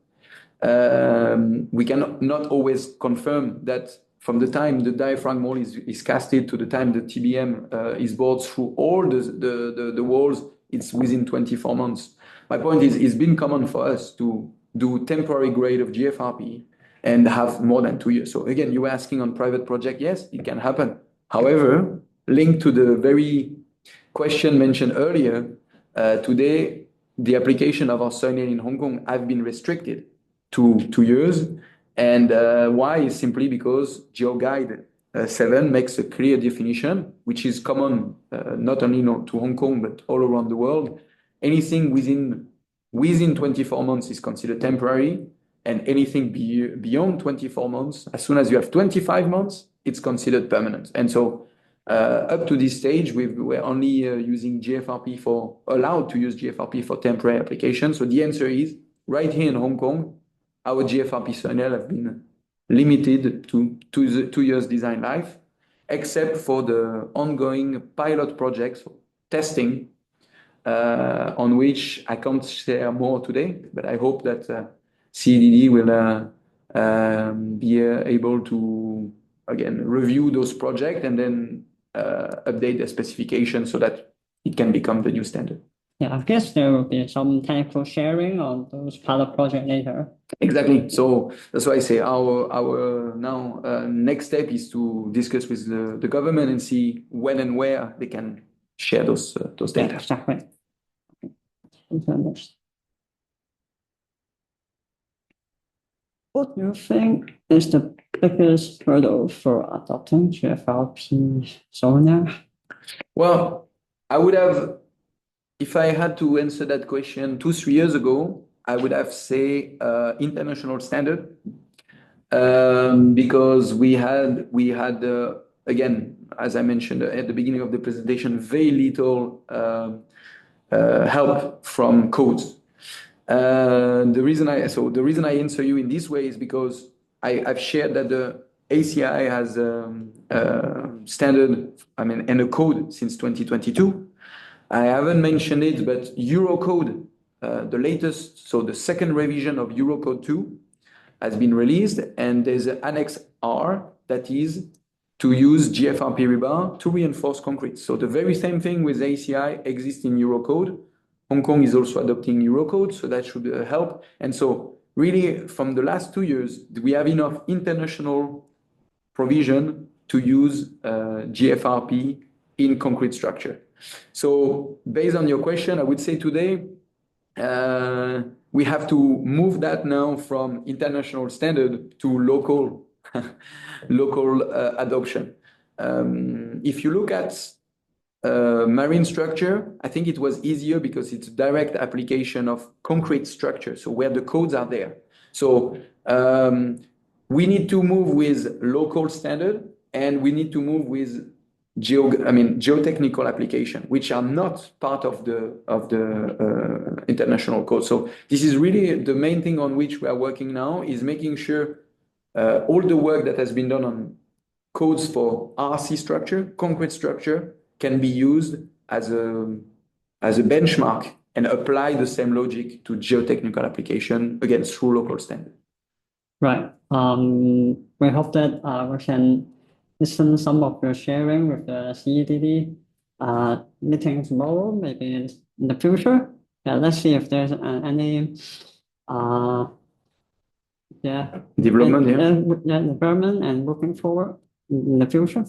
S2: we can not always confirm that from the time the diaphragm wall is casted to the time the TBM is bored through all the walls, it's within 24 months. My point is, it's been common for us to do temporary grade of GFRP and have more than 2 years. So again, you were asking on private project, yes, it can happen. However, linked to the very question mentioned earlier, today, the application of our Soinel in Hong Kong have been restricted to 2 years. And why is simply because GeoGuide 7 makes a clear definition, which is common not only to Hong Kong, but all around the world. Anything within 24 months is considered temporary, and anything beyond 24 months, as soon as you have 25 months, it's considered permanent. And so up to this stage, we're only allowed to use GFRP for temporary applications. So the answer is, right here in Hong Kong, our GFRP Soinel have been limited to 2 years design life, except for the ongoing pilot projects, testing, on which I can't share more today, but I hope that CDD will be able to, again, review those projects and then update the specification so that it can become the new standard.
S1: Yeah, I guess there will be some technical sharing on those pilot projects later.
S2: Exactly. So that's why I say our now next step is to discuss with the government and see when and where they can share those data.
S1: Yeah, exactly. What do you think is the biggest hurdle for adopting GFRP Sonia?
S2: Well, I would have, if I had to answer that question 2-3 years ago, I would have say international standard, because we had again, as I mentioned at the beginning of the presentation, very little help from codes. The reason I answer you in this way is because I've shared that the ACI has standard, and a code since 2022. I haven't mentioned it, but Eurocode, the latest, so the second revision of Eurocode 2 has been released, and there's an Annex R that is to use GFRP rebar to reinforce concrete. So the very same thing with ACI exists in Eurocode. Hong Kong is also adopting Eurocode, so that should help. And so really, from the last 2 years, we have enough international provision to use GFRP in concrete structure. So based on your question, I would say today, we have to move that now from international standard to local adoption. If you look at marine structure, I think it was easier because it's direct application of concrete structure, so where the codes are there. So we need to move with local standard, and we need to move with geotechnical application, which are not part of the international code. So this is really the main thing on which we are working now, is making sure all the work that has been done on codes for RC structure, concrete structure, can be used as a benchmark and apply the same logic to geotechnical application, again, through local standard.
S1: Right. We hope that we can listen some of your sharing with the CEDD meeting tomorrow, maybe in the future. Yeah, let's see if there's any development and moving forward in the future.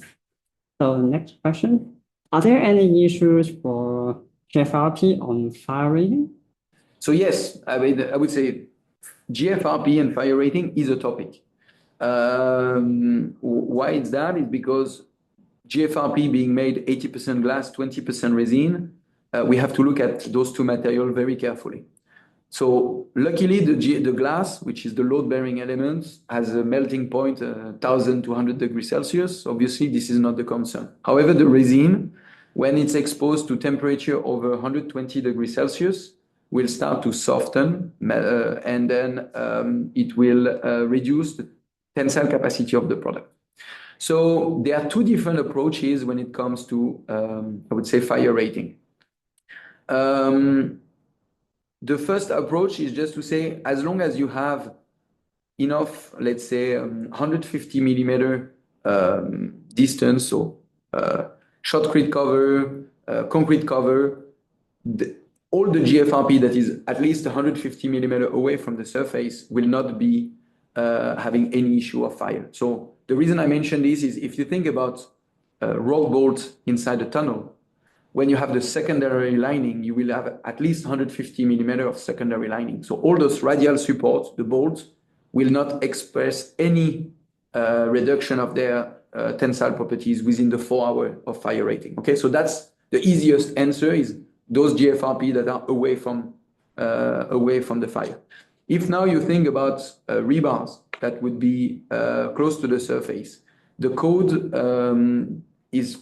S1: So next question. Are there any issues for GFRP on fire rating?
S2: So yes, I would say GFRP and fire rating is a topic. Why is that? It's because GFRP being made 80% glass, 20% resin, we have to look at those two materials very carefully. So luckily, the glass, which is the load-bearing element, has a melting point 1,200 degrees Celsius. Obviously, this is not the concern. However, the resin, when it's exposed to temperature over 120 degrees Celsius, will start to soften, and then it will reduce the tensile capacity of the product. So there are two different approaches when it comes to, I would say, fire rating. The first approach is just to say, as long as you have enough, let's say, 150 millimeter distance, so shotcrete cover, concrete cover, all the GFRP that is at least 150 millimeter away from the surface will not be having any issue of fire. So the reason I mention this is if you think about rock bolts inside a tunnel, when you have the secondary lining, you will have at least 150 millimeter of secondary lining. So all those radial supports, the bolts, will not express any reduction of their tensile properties within the 4 hours of fire rating. Okay, so that's the easiest answer, is those GFRP that are away from the fire. If now you think about rebars that would be close to the surface, the code is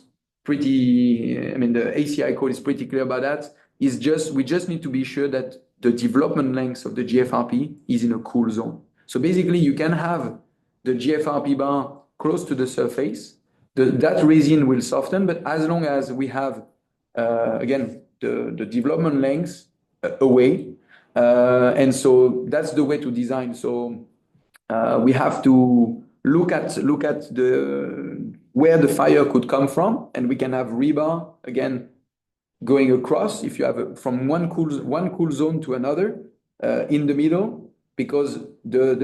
S2: pretty, I mean, the ACI code is pretty clear about that. We just need to be sure that the development length of the GFRP is in a cool zone. So basically, you can have the GFRP bar close to the surface. That resin will soften, but as long as we have, again, the development length away, and so that's the way to design. So we have to look at where the fire could come from, and we can have rebar again going across. If you have from one cool zone to another in the middle, because the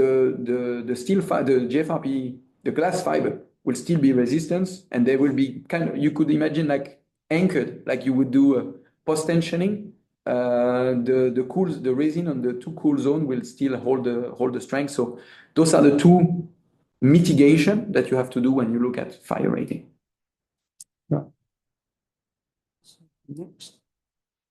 S2: GFRP, the glass fiber will still be resistance, and they will be kind of, you could imagine like anchored, like you would do post tensioning. The resin on the two cool zone will still hold the strength. So those are the two mitigation that you have to do when you look at fire rating.
S1: Yeah. Next,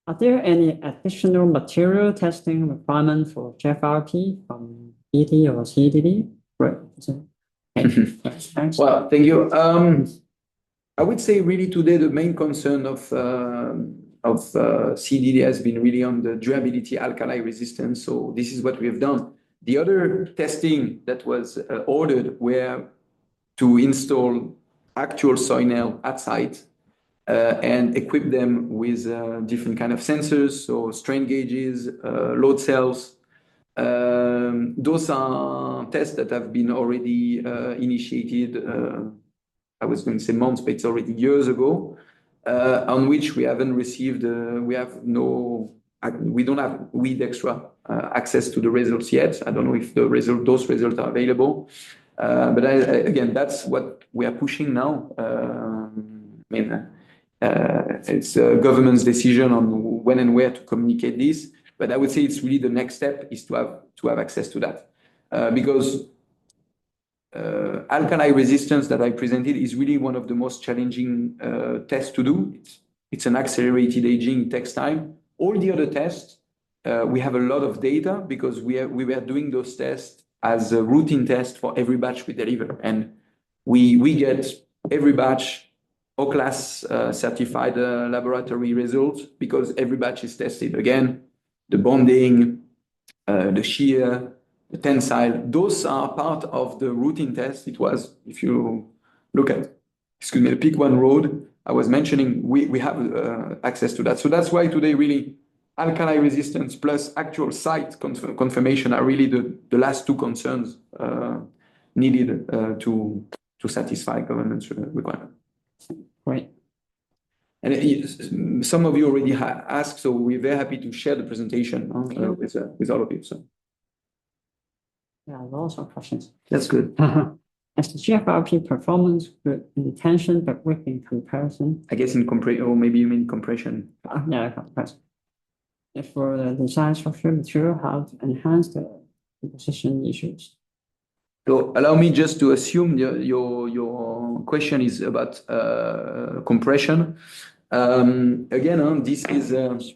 S1: are there any additional material testing requirements for GFRP from ED or CDD? Right. Thanks.
S2: Well, thank you. I would say really today the main concern of CDD has been really on the durability, alkali resistance. So this is what we have done. The other testing that was ordered were to install actual soil nail at site and equip them with different kind of sensors, so strain gauges, load cells. Those are tests that have been already initiated. I was going to say months, but it's already years ago, on which we haven't received. We don't have with extra access to the results yet. I don't know if those results are available. But again, that's what we are pushing now. I mean, it's a government's decision on when and where to communicate this. But I would say it's really the next step is to have access to that, because alkali resistance that I presented is really one of the most challenging tests to do. It's an accelerated aging, it takes time. All the other tests, we have a lot of data because we were doing those tests as a routine test for every batch we deliver. And we get every batch O-class certified laboratory results because every batch is tested. Again, the bonding, the shear, the tensile, those are part of the routine test. It was, if you look at, the peak one road, I was mentioning, we have access to that. So that's why today really alkali resistance plus actual site confirmation are really the last two concerns needed to satisfy government's requirement.
S1: Great.
S2: And some of you already asked, so we're very happy to share the presentation with all of you. So.
S1: Yeah, lots of questions.
S2: That's good.
S1: As the GFRP performance good in tension but weak in comparison?
S2: I guess in compression, or maybe you mean compression.
S1: Yeah, compression. For the design structure material, how to enhance the composition issues?
S2: So allow me just to assume your question is about compression. Again, this is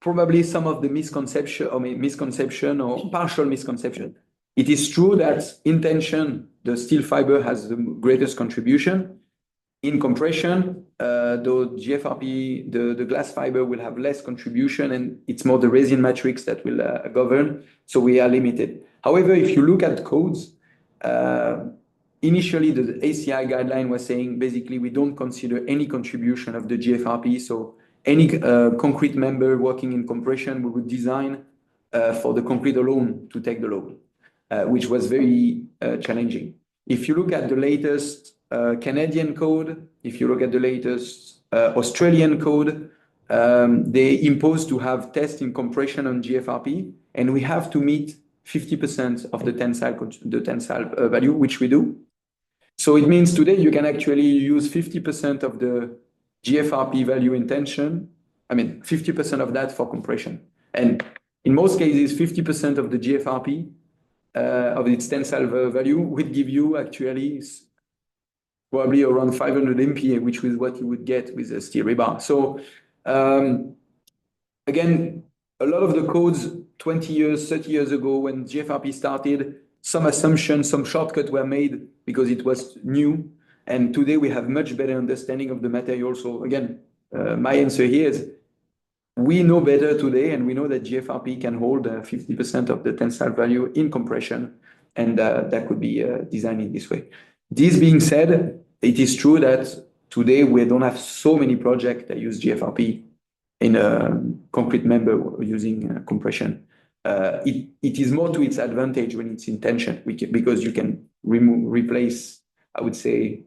S2: probably some of the misconception or partial misconception. It is true that in tension, the steel fiber has the greatest contribution. In compression, though GFRP, the glass fiber will have less contribution, and it's more the resin matrix that will govern. So we are limited. However, if you look at codes, initially the ACI guideline was saying basically we don't consider any contribution of the GFRP. So any concrete member working in compression, we would design for the concrete alone to take the load, which was very challenging. If you look at the latest Canadian code, if you look at the latest Australian code, they impose to have tests in compression on GFRP, and we have to meet 50% of the tensile value, which we do. So it means today you can actually use 50% of the GFRP value in tension. I mean, 50% of that for compression. And in most cases, 50% of the GFRP of its tensile value would give you actually probably around 500 MPa, which is what you would get with a steel rebar. So again, a lot of the codes 20 years, 30 years ago when GFRP started, some assumptions, some shortcuts were made because it was new. And today we have much better understanding of the material. So again, my answer here is we know better today, and we know that GFRP can hold 50% of the tensile value in compression, and that could be designed in this way. This being said, it is true that today we don't have so many projects that use GFRP in a concrete member using compression. It is more to its advantage when it's in tension, because you can replace, I would say,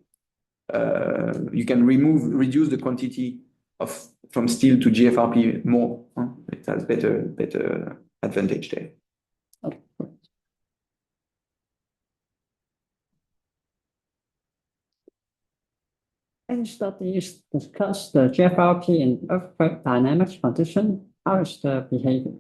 S2: you can reduce the quantity from steel to GFRP more. It has better advantage there.
S1: Okay. Any studies discuss the GFRP in earthquake dynamics condition? How is the behavior?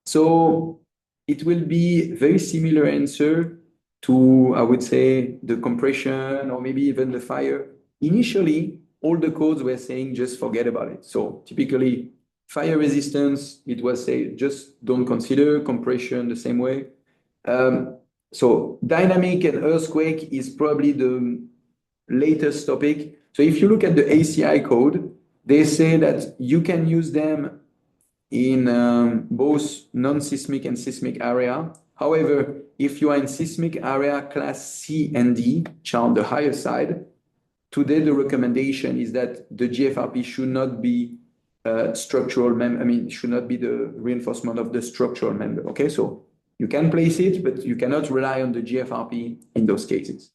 S2: So it will be very similar answer to, I would say, the compression or maybe even the fire. Initially, all the codes were saying just forget about it. So typically, fire resistance, it was say just don't consider compression the same way. So dynamic and earthquake is probably the latest topic. So if you look at the ACI code, they say that you can use them in both non-seismic and seismic area. However, if you are in seismic area class C and D, which are on the higher side, today the recommendation is that the GFRP should not be structural member. I mean, should not be the reinforcement of the structural member. Okay, so you can place it, but you cannot rely on the GFRP in those cases.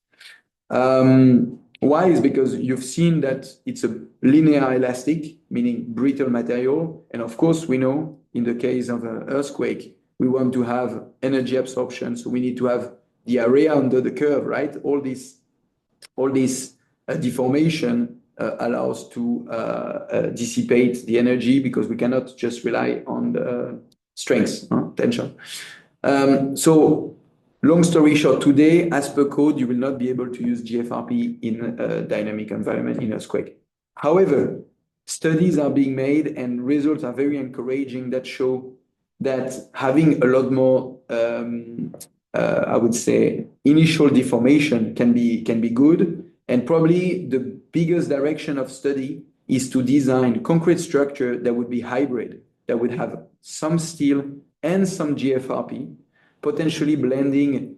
S2: Why is because you've seen that it's a linear elastic, meaning brittle material. And of course, we know in the case of an earthquake, we want to have energy absorption. So we need to have the area under the curve, right? All this deformation allows to dissipate the energy because we cannot just rely on the strength, tension. So long story short, today, as per code, you will not be able to use GFRP in a dynamic environment in earthquake. However, studies are being made and results are very encouraging that show that having a lot more, I would say, initial deformation can be good. And probably the biggest direction of study is to design concrete structure that would be hybrid, that would have some steel and some GFRP, potentially blending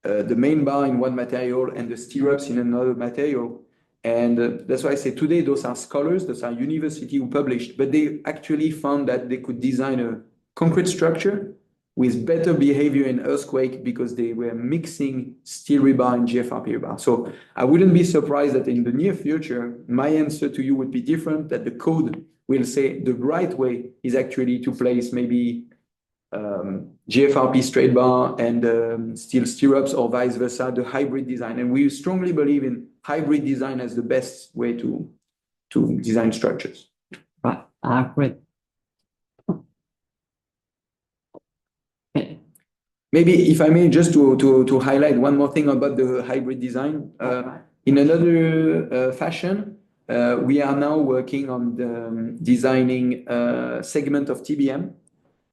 S2: the main bar in one material and the stirrups in another material. And that's why I say today those are scholars, those are university who published, but they actually found that they could design a concrete structure with better behavior in earthquake because they were mixing steel rebar and GFRP rebar. So I wouldn't be surprised that in the near future, my answer to you would be different, that the code will say the right way is actually to place maybe GFRP straight bar and steel stirrups or vice versa, the hybrid design. And we strongly believe in hybrid design as the best way to design structures.
S1: Right, great. Okay.
S2: Maybe if I may, just to highlight one more thing about the hybrid design. In another fashion, we are now working on the designing segment of TBM,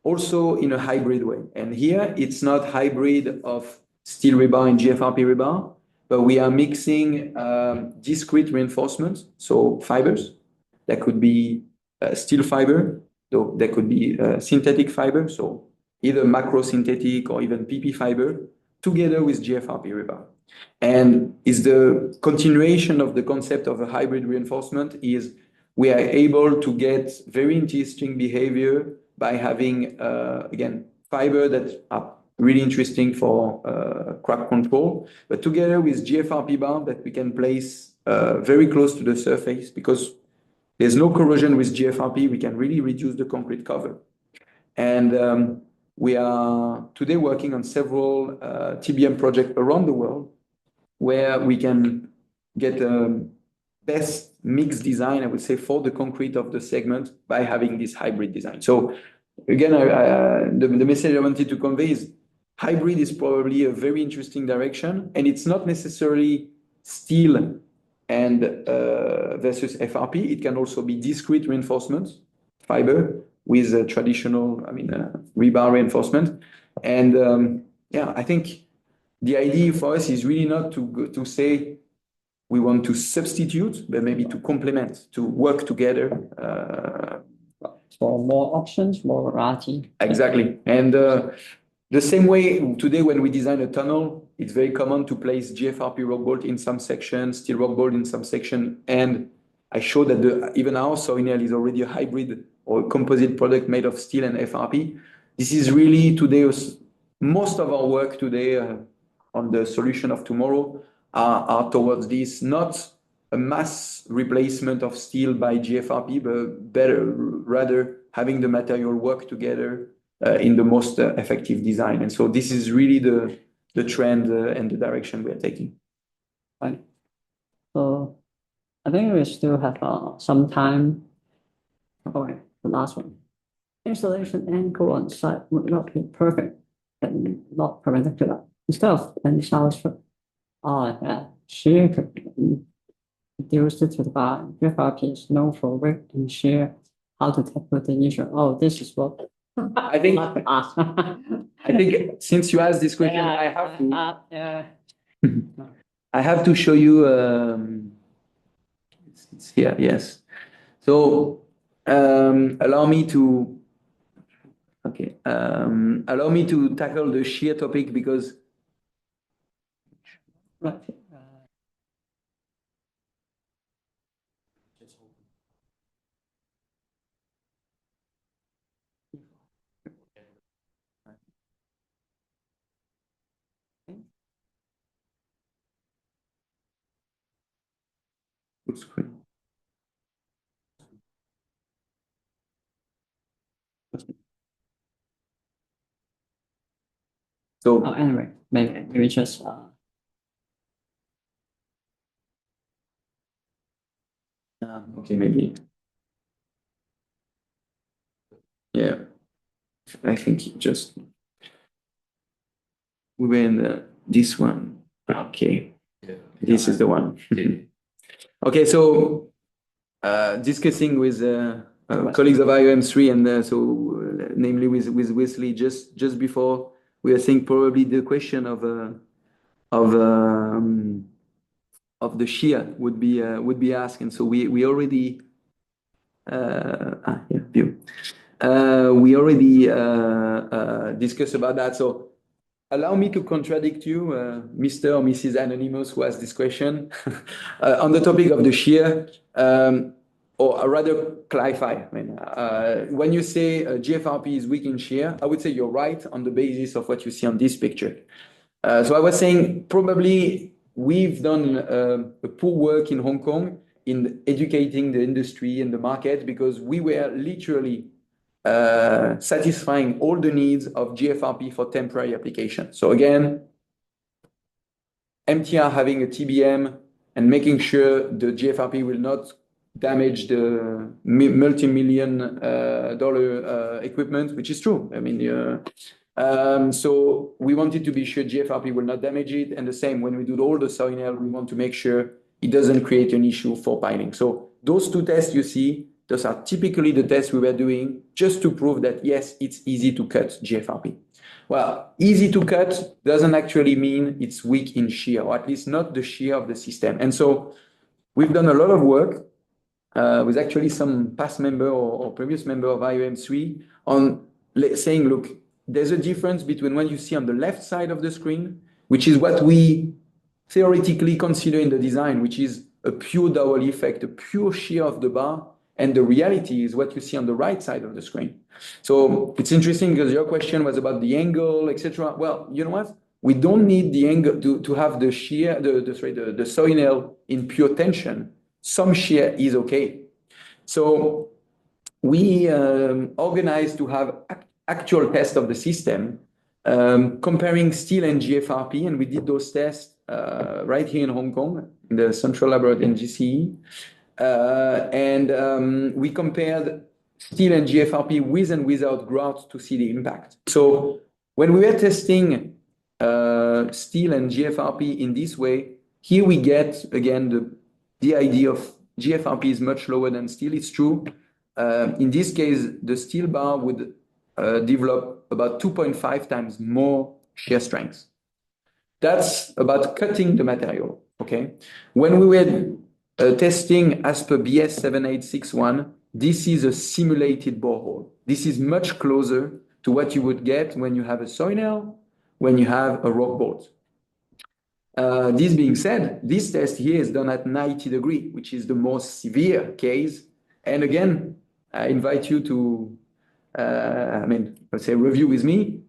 S2: also in a hybrid way. And here, it's not hybrid of steel rebar and GFRP rebar, but we are mixing discrete reinforcements, so fibers. That could be steel fiber, though that could be synthetic fiber, so either macro-synthetic or even PP fiber, together with GFRP rebar. And is the continuation of the concept of a hybrid reinforcement is we are able to get very interesting behavior by having, again, fiber that are really interesting for crack control, but together with GFRP bar that we can place very close to the surface because there's no corrosion with GFRP, we can really reduce the concrete cover. And we are today working on several TBM projects around the world where we can get best mix design, I would say, for the concrete of the segment by having this hybrid design. So again, the message I wanted to convey is hybrid is probably a very interesting direction, and it's not necessarily steel and versus FRP. It can also be discrete reinforcements, fiber with a traditional, rebar reinforcement. And yeah, I think the idea for us is really not to say we want to substitute, but maybe to complement, to work together.
S1: For more options, more variety.
S2: Exactly. And the same way today when we design a tunnel, it's very common to place GFRP rock bolt in some section, steel rock bolt in some section. And I show that even our soil is already a hybrid or a composite product made of steel and FRP. This is really today, most of our work today on the solution of tomorrow are towards this, not a mass replacement of steel by GFRP, but better, rather having the material work together in the most effective design. And so this is really the trend and the direction we are taking.
S1: Right. So I think we still have some time. Okay, the last one. Installation angle on site would not be perfect and not perpendicular. Instead of any showers, shear could be reduced to the bar. GFRP is known for weight and shear. How to tackle the issue? Oh, this is what
S2: I think I think since you asked this question, I have to I have to show you it's here, yes. So allow me to tackle the shear topic because
S1: right.
S2: so
S1: Anyway, maybe just
S2: okay, maybe. Yeah, I think just we were in this one. Okay, this is the one. Okay, so discussing with colleagues of IOM3 and so namely with Wesley just before we were saying probably the question of the shear would be asked, and so we already view. We already discussed about that. So allow me to contradict you, Mr. or Mrs. Anonymous, who asked this question on the topic of the shear, or rather clarify. When you say GFRP is weak in shear, I would say you're right on the basis of what you see on this picture. So I was saying probably we've done a poor work in Hong Kong in educating the industry and the market because we were literally satisfying all the needs of GFRP for temporary application. So again, MTR having a TBM and making sure the GFRP will not damage the multi-million dollar equipment, which is true. So we wanted to be sure GFRP will not damage it. And the same, when we do all the soil, we want to make sure it doesn't create an issue for piling. So those two tests you see, Those are typically the tests we were doing just to prove that, yes, it's easy to cut GFRP. Well, easy to cut doesn't actually mean it's weak in shear, or at least not the shear of the system. And so we've done a lot of work with actually some past member or previous member of IOM3 on saying, look, there's a difference between what you see on the left side of the screen, which is what we theoretically consider in the design, which is a pure dowel effect, a pure shear of the bar, and the reality is what you see on the right side of the screen. So it's interesting because your question was about the angle, etc. Well, you know what? We don't need the angle to have the shear, the soil nail in pure tension. Some shear is okay. So we organized to have actual tests of the system, comparing steel and GFRP, and we did those tests right here in Hong Kong, in the Central Laboratory in GCE. We compared steel and GFRP with and without grout to see the impact. So when we were testing steel and GFRP in this way, here we get, again, the idea of GFRP is much lower than steel. It's true. In this case, the steel bar would develop about 2.5 times more shear strength. That's about cutting the material, okay? When we were testing as per BS 7861, this is a simulated borehole. This is much closer to what you would get when you have a soil nail, when you have a rock bolt. This being said, this test here is done at 90 degrees, which is the most severe case. And again, I invite you to, let's say, review with me.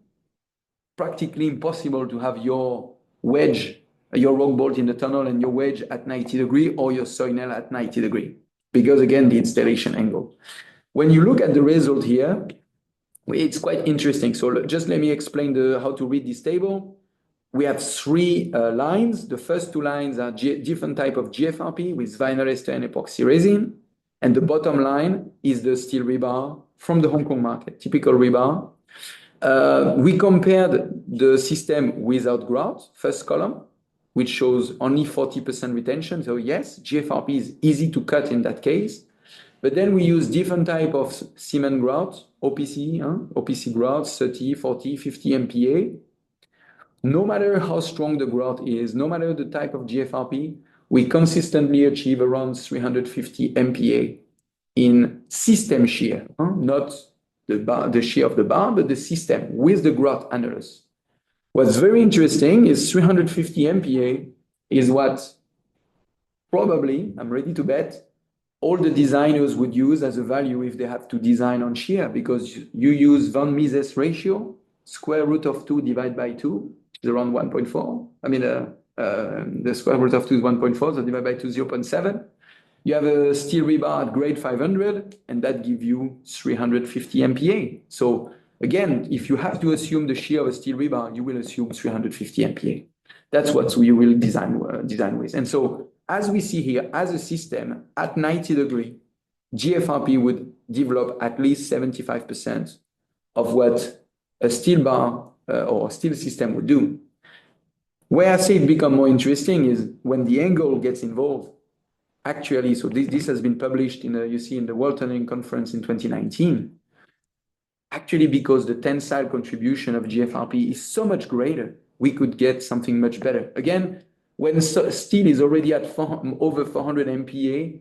S2: Practically impossible to have your wedge, your rock bolt in the tunnel and your wedge at 90 degrees or your soil nail at 90 degrees. Because again, the installation angle. When you look at the result here, it's quite interesting. So just let me explain how to read this table. We have three lines. The first two lines are different type of GFRP with vinyl ester and epoxy resin. And the bottom line is the steel rebar from the Hong Kong market, typical rebar. We compared the system without grout, first column, which shows only 40% retention. So yes, GFRP is easy to cut in that case. But then we use different type of cement grout, OPC, OPC grout, 30, 40, 50 MPa. No matter how strong the grout is, no matter the type of GFRP, we consistently achieve around 350 MPa in system shear, not the shear of the bar, but the system with the grout annulus. What's very interesting is 350 MPa is what probably, I'm ready to bet, all the designers would use as a value if they have to design on shear, because you use von Mises ratio, square root of 2 divided by 2 is around 1.4. I mean, the square root of 2 is 1.4, so divided by 2 is 0.7. You have a steel rebar at grade 500, and that gives you 350 MPa. So again, if you have to assume the shear of a steel rebar, you will assume 350 MPa. That's what we will design with. And so as we see here, as a system at 90 degrees, GFRP would develop at least 75% of what a steel bar or a steel system would do. Where I say it becomes more interesting is when the angle gets involved. Actually, so this has been published you see in the World Tunneling Conference in 2019. Actually, because the tensile contribution of GFRP is so much greater, we could get something much better. Again, when steel is already at over 400 MPa,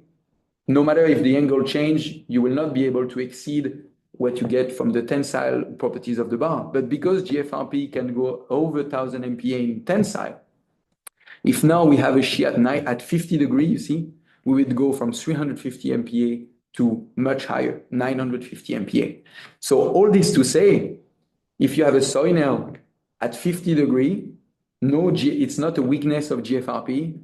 S2: no matter if the angle change, you will not be able to exceed what you get from the tensile properties of the bar. But because GFRP can go over 1000 MPa in tensile, if now we have a shear at 50 degrees, you see, we would go from 350 MPa to much higher, 950 MPa. So all this to say, if you have a soil nail at 50 degrees, it's not a weakness of GFRP.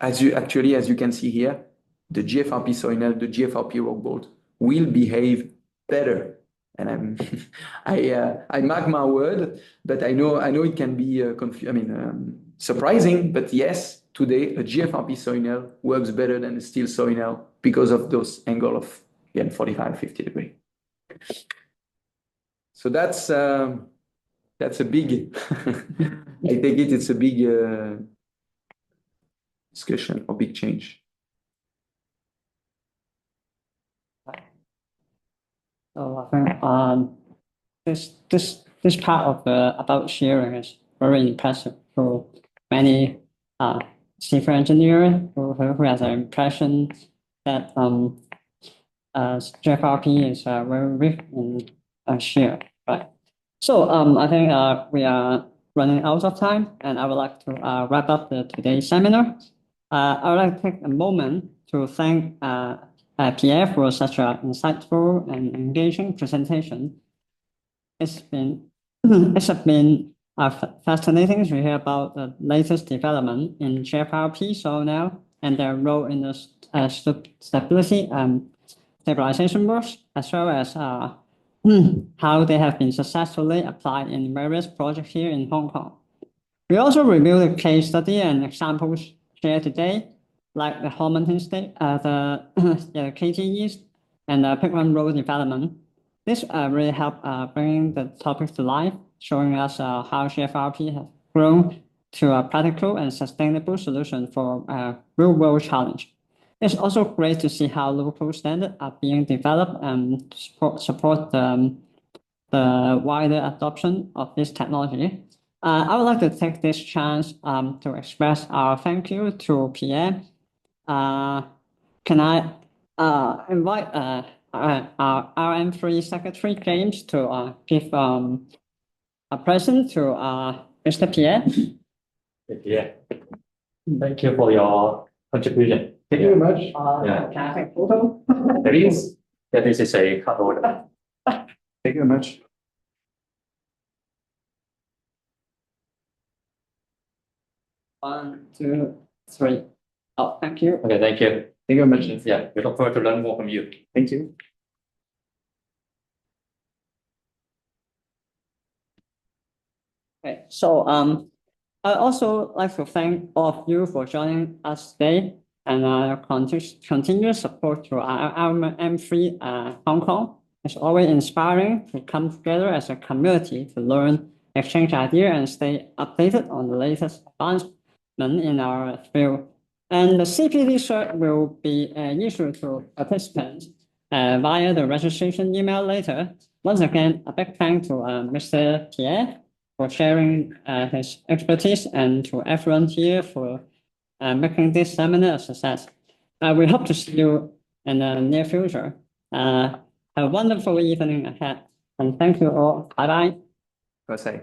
S2: As you can see here, the GFRP soil nail, the GFRP rock bolt will behave better. And I mark my word, but I know it can be surprising, but yes, today a GFRP soil nail works better than a steel soil nail because of those angle of, again, 45, 50 degrees. So that's a big, I take it's a big discussion or big change.
S1: So I think this part of the about sharing is very impressive for many civil engineers who has an impression that GFRP is very rich in share, right? So I think we are running out of time, and I would like to wrap up today's seminar. I would like to take a moment to thank Pierre for such an insightful and engaging presentation. It's been fascinating to hear about the latest development in GFRP so now and their role in the stability and stabilization works, as well as how they have been successfully applied in various projects here in Hong Kong. We also reviewed the case study and examples shared today, like the Hofmann state, the KTEs, and the Pigment Road development. This really helped bringing the topic to life, showing us how GFRP has grown to a practical and sustainable solution for a real-world challenge. It's also great to see how local standards are being developed and support the wider adoption of this technology. I would like to take this chance to express our thank you to Pierre. Can I invite our IOM3 Secretary James to give a present to Mr. Pierre?
S3: Yeah. Thank you for your contribution.
S2: Thank you very much.
S3: Yeah.
S1: Can I take a photo?
S3: There is. Yeah, this is a card holder.
S2: Thank you very much.
S1: One, two, three. Oh, thank you.
S3: Okay, thank you.
S2: Thank you very much.
S3: Yeah, we look forward to learn more from you.
S2: Thank you.
S1: Okay, so I also like to thank all of you for joining us today and continuous support to our IOM3 Hong Kong. It's always inspiring to come together as a community to learn, exchange ideas, and stay updated on the latest advancement in our field. And the CPD cert will be issued to participants via the registration email later. Once again, a big thank to Mr. Pierre for sharing his expertise and to everyone here for making this seminar a success. We hope to see you in the near future. Have a wonderful evening ahead, and thank you all. Bye-bye.
S2: Go safe.